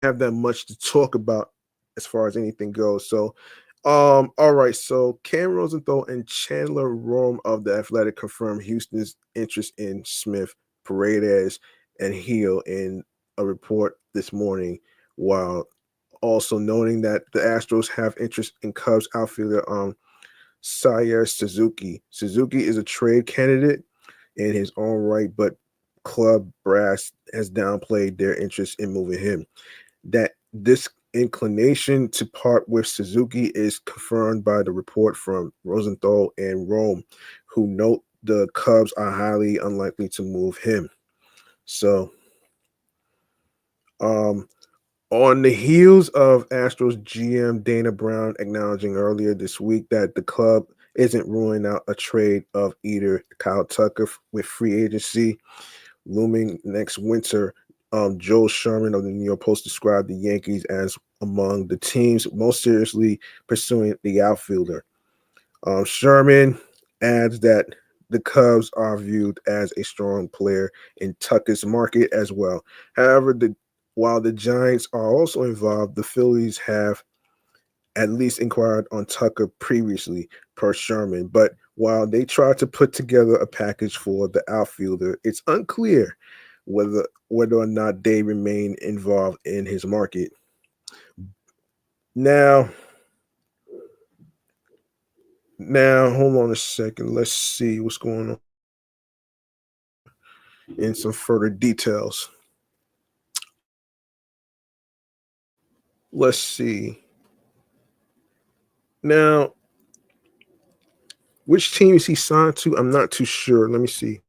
have that much to talk about as far as anything goes. So, all right. So Cam Rosenthal and Chandler Rome of the Athletic confirmed Houston's interest in Smith, Paredes, and Heel in a report this morning, while also noting that the Astros have interest in Cubs outfielder Seiya Suzuki. Suzuki is a trade candidate in his own right, but club brass has downplayed their interest in moving him. That this inclination to part with Suzuki is confirmed by the report from Rosenthal and Rome, who note the Cubs are highly unlikely to move him. So, um, on the heels of Astros GM Dana Brown acknowledging earlier this week that the club isn't ruling out a trade of either Kyle Tucker with free agency looming next winter, Joe Sherman of the New York Post described the Yankees as among the teams most seriously pursuing the outfielder. Sherman adds that the Cubs are viewed as a strong player in Tucker's market as well. However, while the Giants are also involved, the Phillies have at least inquired on Tucker previously, per Sherman. But while they tried to put together a package for the outfielder, it's unclear whether or not they remain involved in his market. Now, now, hold on a second. Let's see what's going on in some further details. Let's see. Now, which team is he signed to? I'm not too sure. Let me see.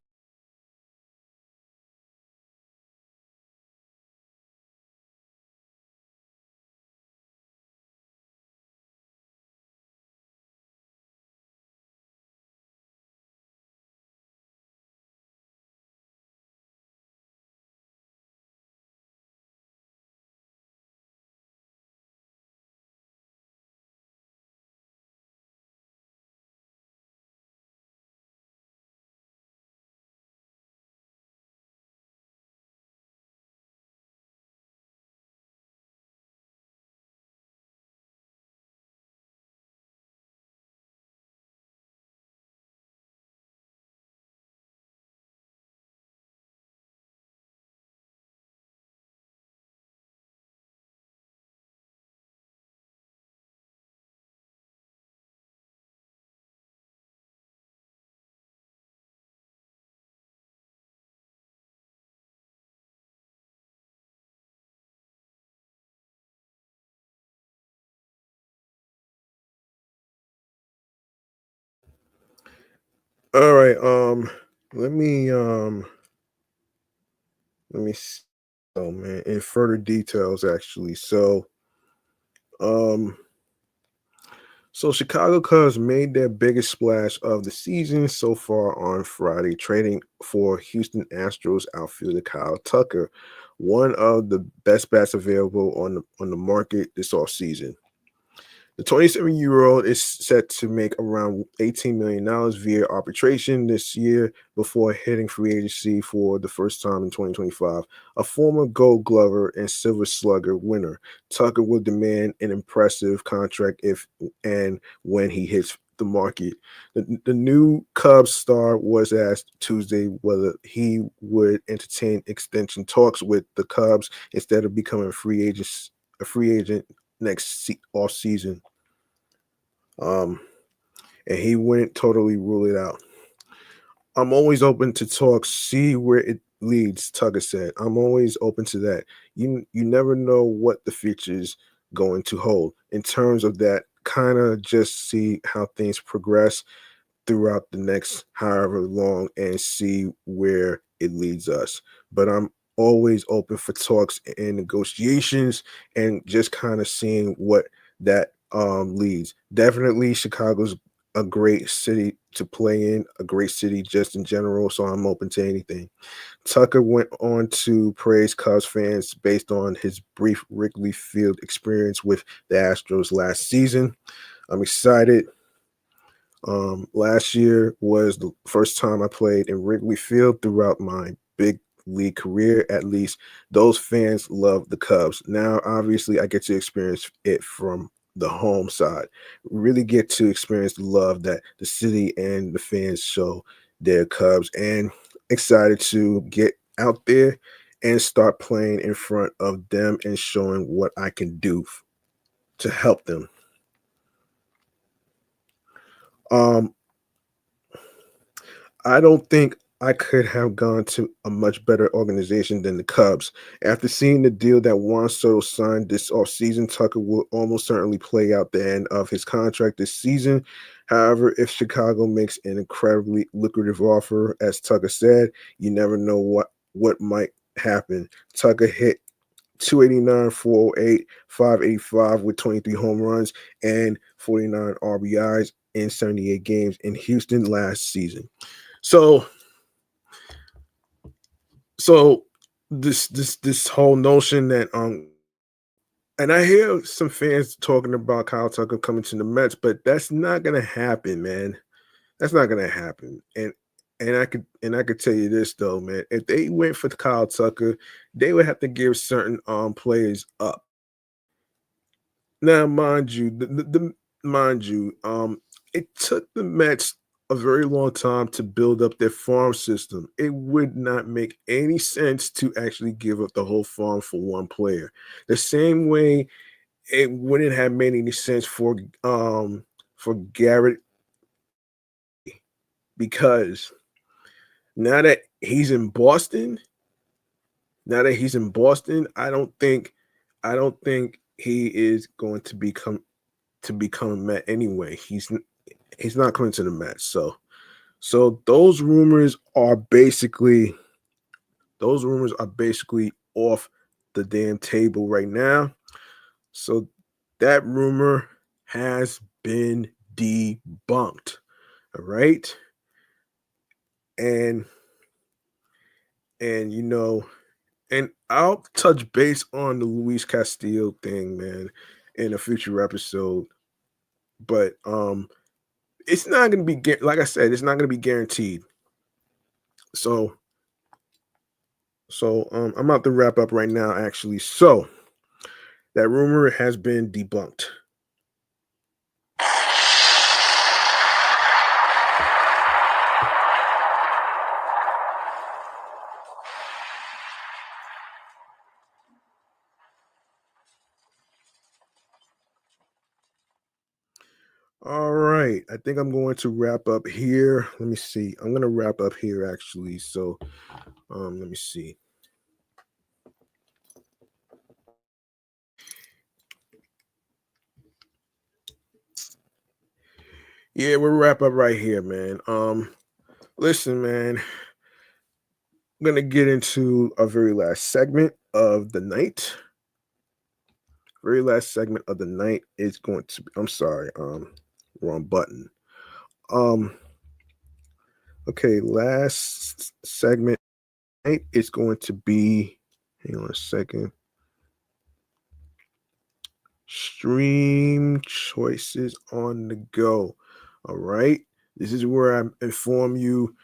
All right. Let me let me see. Oh man, in further details actually. Um so Chicago Cubs made their biggest splash of the season so far on Friday, trading for Houston Astros outfielder Kyle Tucker, one of the best bats available on the market this offseason. The 27-year-old is set to make around $18 million via arbitration this year before hitting free agency for the first time in 2025. A former Gold Glover and Silver Slugger winner, Tucker will demand an impressive contract if and when he hits the market. The new Cubs star was asked Tuesday whether he would entertain extension talks with the Cubs instead of becoming a free agent next off season. Um, and he wouldn't totally rule it out. I'm always open to talk, see where it leads, Tucker said. I'm always open to that. You never know what the future's going to hold. In terms of that, kind of just see how things progress throughout the next however long and see where it leads us. But always open for talks and negotiations and just kind of seeing what that leads. Definitely Chicago's a great city to play in, a great city just in general, so I'm open to anything. Tucker went on to praise Cubs fans based on his brief Wrigley Field experience with the Astros last season. I'm excited. Last year was the first time I played in Wrigley Field throughout my big league career. At least those fans love the Cubs. Now, obviously, I get to experience it from the home side. Really get to experience the love that the city and the fans show their Cubs, and excited to get out there and start playing in front of them and showing what I can do to help them. Um, I don't think I could have gone to a much better organization than the Cubs. After seeing the deal that Juan Soto signed this offseason, Tucker will almost certainly play out the end of his contract this season. However, if Chicago makes an incredibly lucrative offer, as Tucker said, you never know what might happen. Tucker hit 289, 408, 585 with 23 home runs and 49 RBIs in 78 games in Houston last season. So so this whole notion that and I hear some fans talking about Kyle Tucker coming to the Mets, but that's not gonna happen, man. That's not gonna happen. And I could tell you this though, man. If they went for Kyle Tucker, they would have to give certain players up. Now, mind you, it took the Mets a very long time to build up their farm system. It would not make any sense to actually give up the whole farm for one player. The same way it wouldn't have made any sense for Garrett, because now that he's in Boston, I don't think he is going to become a Met anyway. He's not coming to the Mets. So those rumors are basically off the damn table right now. So that rumor has been debunked. All right. And and you know, and I'll touch base on the Luis Castillo thing, man, in a future episode. But it's not gonna be like I said, it's not gonna be guaranteed. So I'm about to wrap up right now, actually. So that rumor has been debunked. All right. I think I'm going to wrap up here. Let me see. I'm gonna wrap up here actually. So let me see. Yeah, we'll wrap up right here, man. Listen, man, I'm gonna get into a very last segment of the night. Very last segment of the night is going to be, I'm sorry, wrong button. Um, okay, last segment is going to be, hang on a second. Stream choices on the go. All right. This is where I inform you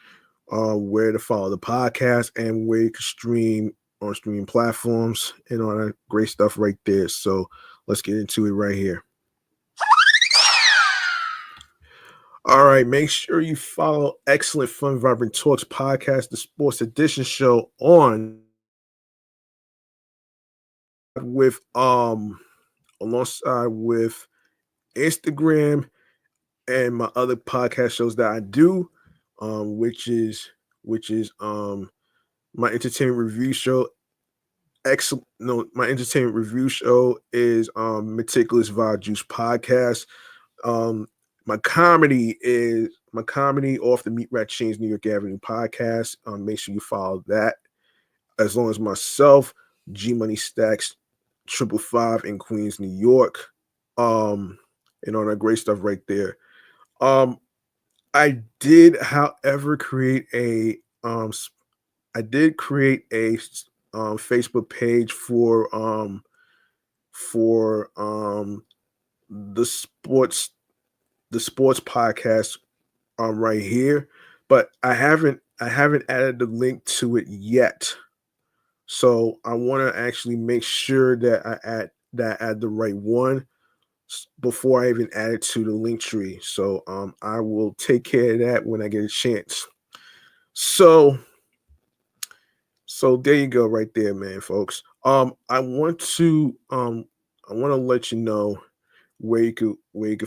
where to follow the podcast and where you can stream on streaming platforms and all that great stuff right there. So let's get into it right here. All right, make sure you follow Excellent Fun Vibrant Talks podcast, the sports edition show on with alongside with Instagram and my other podcast shows that I do, which is my entertainment review show. Excellent. No, my entertainment review show is Meticulous Vibe Juice podcast. Um, my comedy off the Meat Rat Chains New York Avenue podcast. Make sure you follow that as long as myself, G Money Stacks 555 in Queens, New York. And all that great stuff right there. I did, however, create a Facebook page for the sports podcast right here, but I haven't added the link to it yet. So I want to actually make sure that I add the right one before I even add it to the link tree. So I will take care of that when I get a chance. So there you go, right there, man, folks. I want to let you know where you could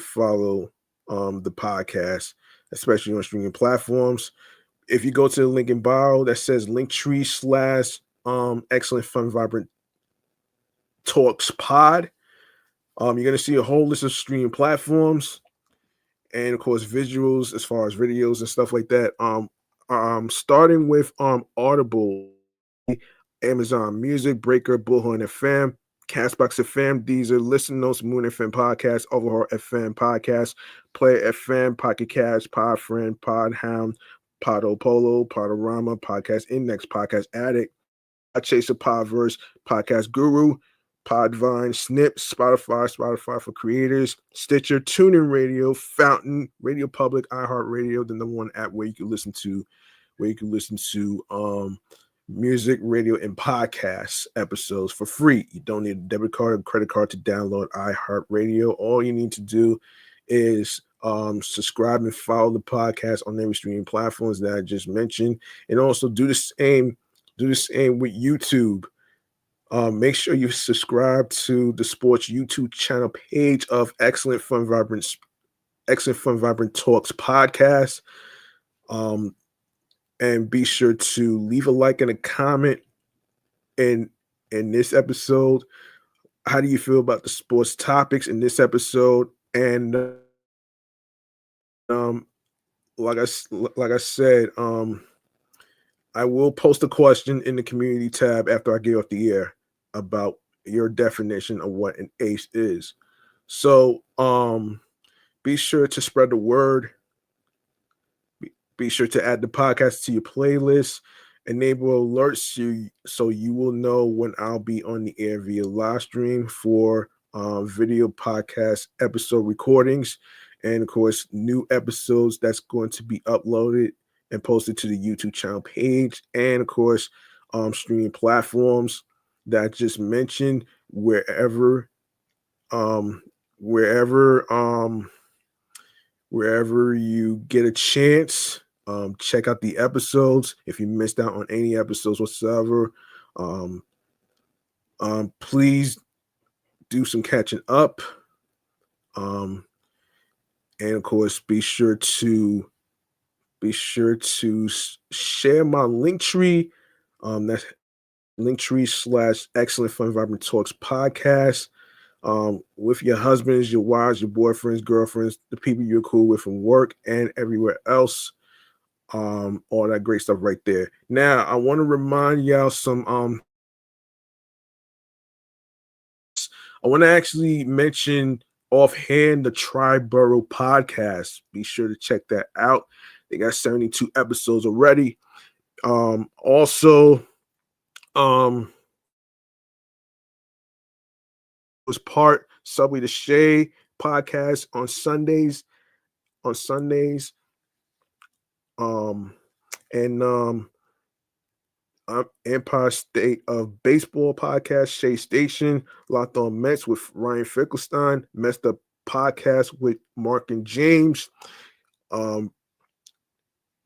follow the podcast, especially on streaming platforms. If you go to the link in bio that says Linktree / Excellent Fun Vibrant Talks Pod, you're gonna see a whole list of streaming platforms and of course visuals as far as videos and stuff like that. Starting with Audible, Amazon Music, Breaker, Bullhorn FM, Castbox FM, Deezer, Listen Notes, Moon FM Podcast, Overhaul FM Podcast, Player FM, Pocket Cast, Podfriend, Podhound, Podopolo, Podorama, Podcast Index, Podcast Addict, Podchaser, Podverse, Podcast Guru, Podvine, Snip, Spotify for creators, Stitcher, TuneIn Radio, Fountain, Radio Public, iHeartRadio, the number one app where you can listen to music, radio, and podcast episodes for free. You don't need a debit card or credit card to download iHeartRadio. All you need to do is subscribe and follow the podcast on every streaming platforms that I just mentioned, and also do the same with YouTube. Make sure you subscribe to the sports YouTube channel page of Excellent Fun Vibrant Talks podcast. And be sure to leave a like and a comment in this episode. How do you feel about the sports topics in this episode? And like I said, I will post a question in the community tab after I get off the air about your definition of what an ace is. So be sure to spread the word. Be sure to add the podcast to your playlist. Enable alerts so you will know when I'll be on the air via live stream for video podcast episode recordings. And of course, new episodes that's going to be uploaded and posted to the YouTube channel page. And of course, streaming platforms that I just mentioned, wherever you get a chance. Check out the episodes. If you missed out on any episodes whatsoever, please do some catching up. And of course, be sure to share my link tree. That's Linktree / Excellent Fun Vibrant Talks podcast. With your husbands, your wives, your boyfriends, girlfriends, the people you're cool with from work and everywhere else. All that great stuff right there. Now, I want to remind y'all I want to actually mention offhand the Triborough podcast. Be sure to check that out. They got 72 episodes already. Also, was part Subway to Shea podcast on Sundays. And Empire State of Baseball podcast, Shea Station, Locked On Mets with Ryan Finkelstein, Messed Up podcast with Mark and James.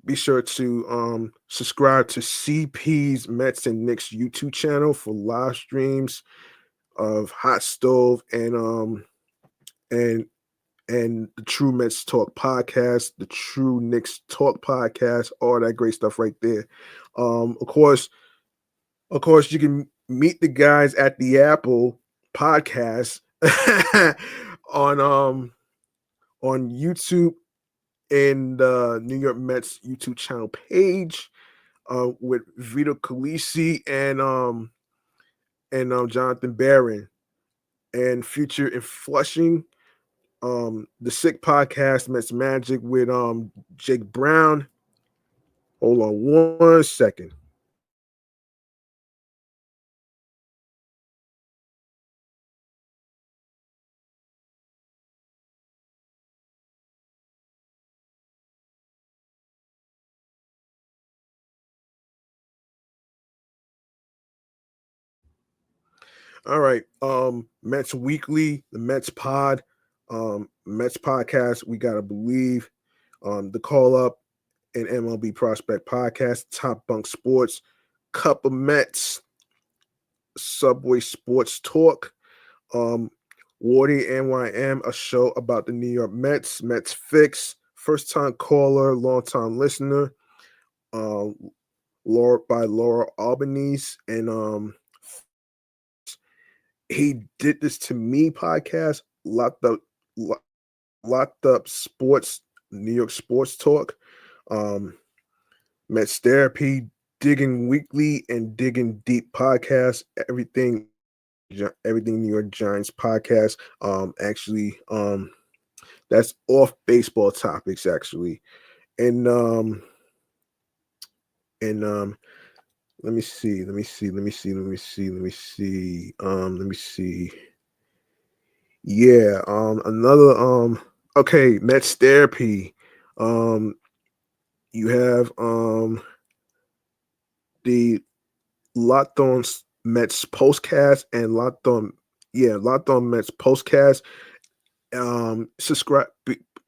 Be sure to subscribe to CP's Mets and Knicks YouTube channel for live streams of Hot Stove and the True Mets Talk podcast, the True Knicks Talk podcast, all that great stuff right there. Of course, you can meet the guys at the Apple podcast on YouTube in the New York Mets YouTube channel page. with Vito Calisi and Jonathan Barron, and Future in Flushing. The Sick Podcast, Mets Magic with Jake Brown. Hold on 1 second. All right. Mets Weekly, the Mets Pod, Mets Podcast, We Gotta Believe, the Call Up and MLB Prospect Podcast, Top Bunk Sports, Cup of Mets, Subway Sports Talk, um, Wardy NYM, a show about the New York Mets, Mets Fix, first time caller, long time listener, um, Laura Albanese, and He Did This to Me podcast, Locked Up Sports, New York Sports Talk, um, Mets Therapy, Digging Weekly, and Digging Deep podcast. Everything New York Giants podcast. That's off baseball topics actually, and and let me see. Yeah, another okay, Mets Therapy. Um, you have the Locked On Mets postcast and Locked On Mets postcast. Subscribe.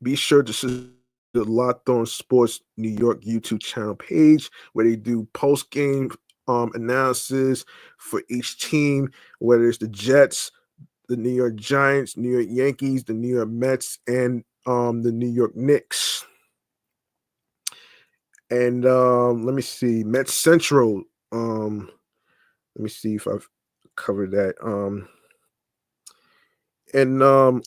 Be sure to subscribe to the Locked On Sports New York YouTube channel page where they do post game analysis for each team, whether it's the Jets, the New York Giants, New York Yankees, the New York Mets, and the New York Knicks. And let me see, Mets Central. Let me see if I've covered that. And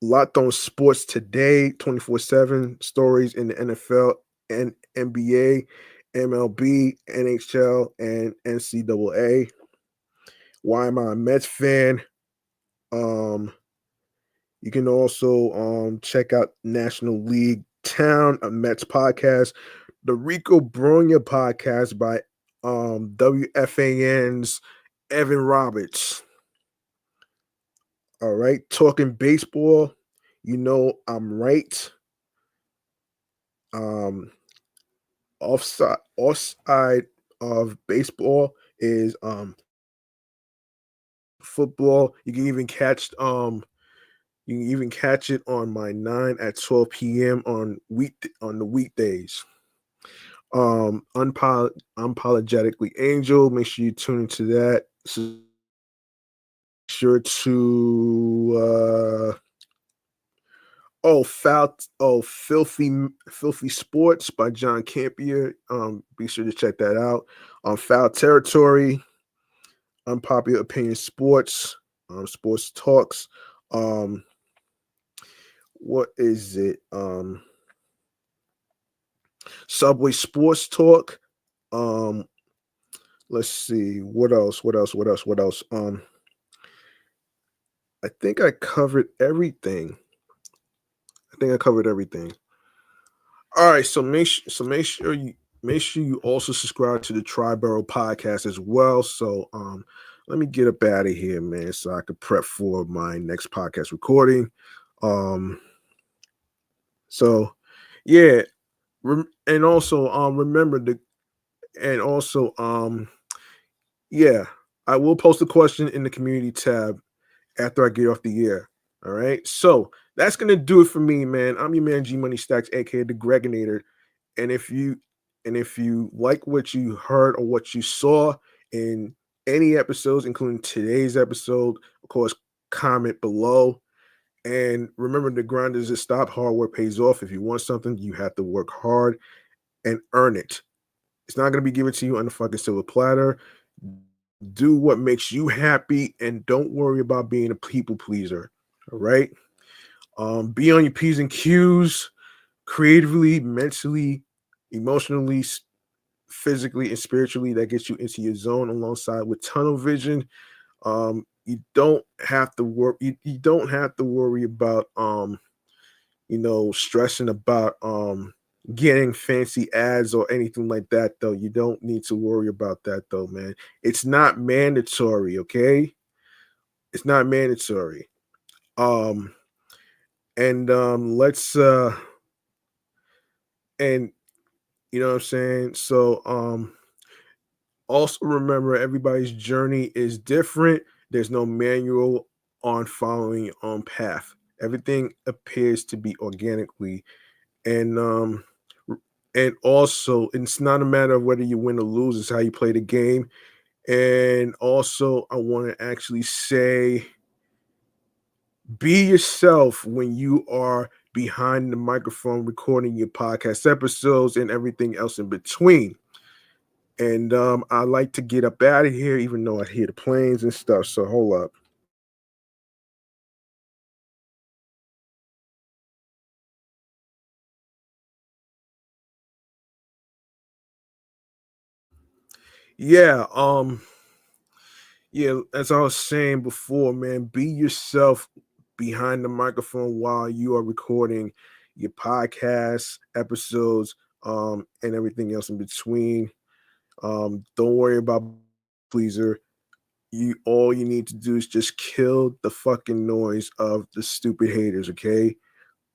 Locked On Sports Today, 24/7 stories in the NFL and NBA, MLB, NHL, and NCAA. Why am I a Mets fan? You can also check out National League Town, a Mets podcast, the Rico Bronya podcast by WFAN's Evan Roberts. All right, talking baseball, I'm right. Offside of baseball is football. You can even catch it on my 9 at 12 p.m. on the weekdays. Unapologetically Angel. Make sure you tune into that. So sure to filthy sports by John Campier. Be sure to check that out. Foul Territory, Unpopular Opinion Sports, Sports Talks. What is it? Subway Sports Talk. Let's see. What else? I think I covered everything. All right, so make sure you also subscribe to the Triborough podcast as well. So let me get up out of here, man, so I could prep for my next podcast recording. So yeah, and also remember yeah, I will post a question in the community tab after I get off the air. All right, so that's gonna do it for me, man. I'm your man G Money Stacks, aka the Greginator. And if you like what you heard or what you saw in any episodes, including today's episode, of course, comment below. And remember, the grind doesn't stop. Hard work pays off. If you want something, you have to work hard and earn it. It's not going to be given to you on the fucking silver platter. Do what makes you happy and don't worry about being a people pleaser. All right. Be on your P's and Q's creatively, mentally, emotionally, physically and spiritually, that gets you into your zone alongside with tunnel vision. You don't have to work. You don't have to worry about stressing about getting fancy ads or anything like that though. You don't need to worry about that though, man. It's not mandatory, okay? It's not mandatory. Um and let's and you know what I'm saying? So also remember everybody's journey is different. There's no manual on following your own path. Everything appears to be organically and and also it's not a matter of whether you win or lose, it's how you play the game. And also I want to actually say be yourself when you are behind the microphone recording your podcast episodes and everything else in between. And I like to get up out of here even though I hear the planes and stuff, so hold up. Yeah, yeah, as I was saying before, man, be yourself behind the microphone while you are recording your podcast episodes, and everything else in between. Don't worry about pleaser. You all you need to do is just kill the fucking noise of the stupid haters, okay?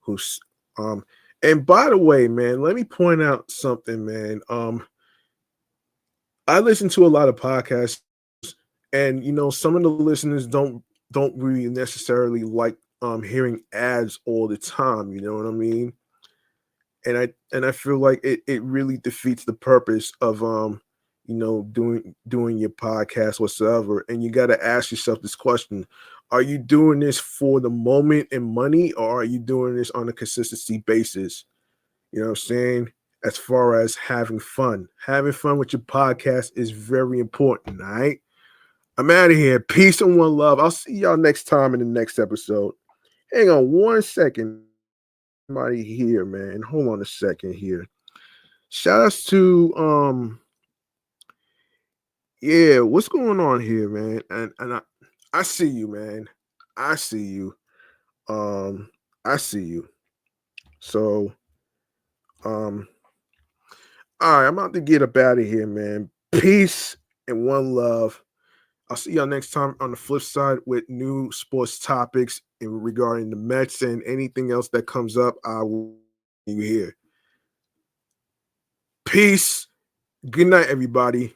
Who's and by the way, man, let me point out something, man. I listen to a lot of podcasts, and some of the listeners don't really necessarily like hearing ads all the time. You know what I mean? And I feel like it really defeats the purpose of doing your podcast whatsoever. And you got to ask yourself this question: are you doing this for the moment and money, or are you doing this on a consistency basis? You know what I'm saying? As far as having fun with your podcast is very important. All right. I'm out of here. Peace and one love. I'll see y'all next time in the next episode. Hang on one second. Somebody here, man. Hold on a second here. Shout outs to yeah, what's going on here, man? And I see you, man. I see you. Um, I see you. So um, all right, I'm about to get up out of here, man. Peace and one love. I'll see y'all next time on the flip side with new sports topics and regarding the Mets and anything else that comes up. I will see you here. Peace. Good night, everybody.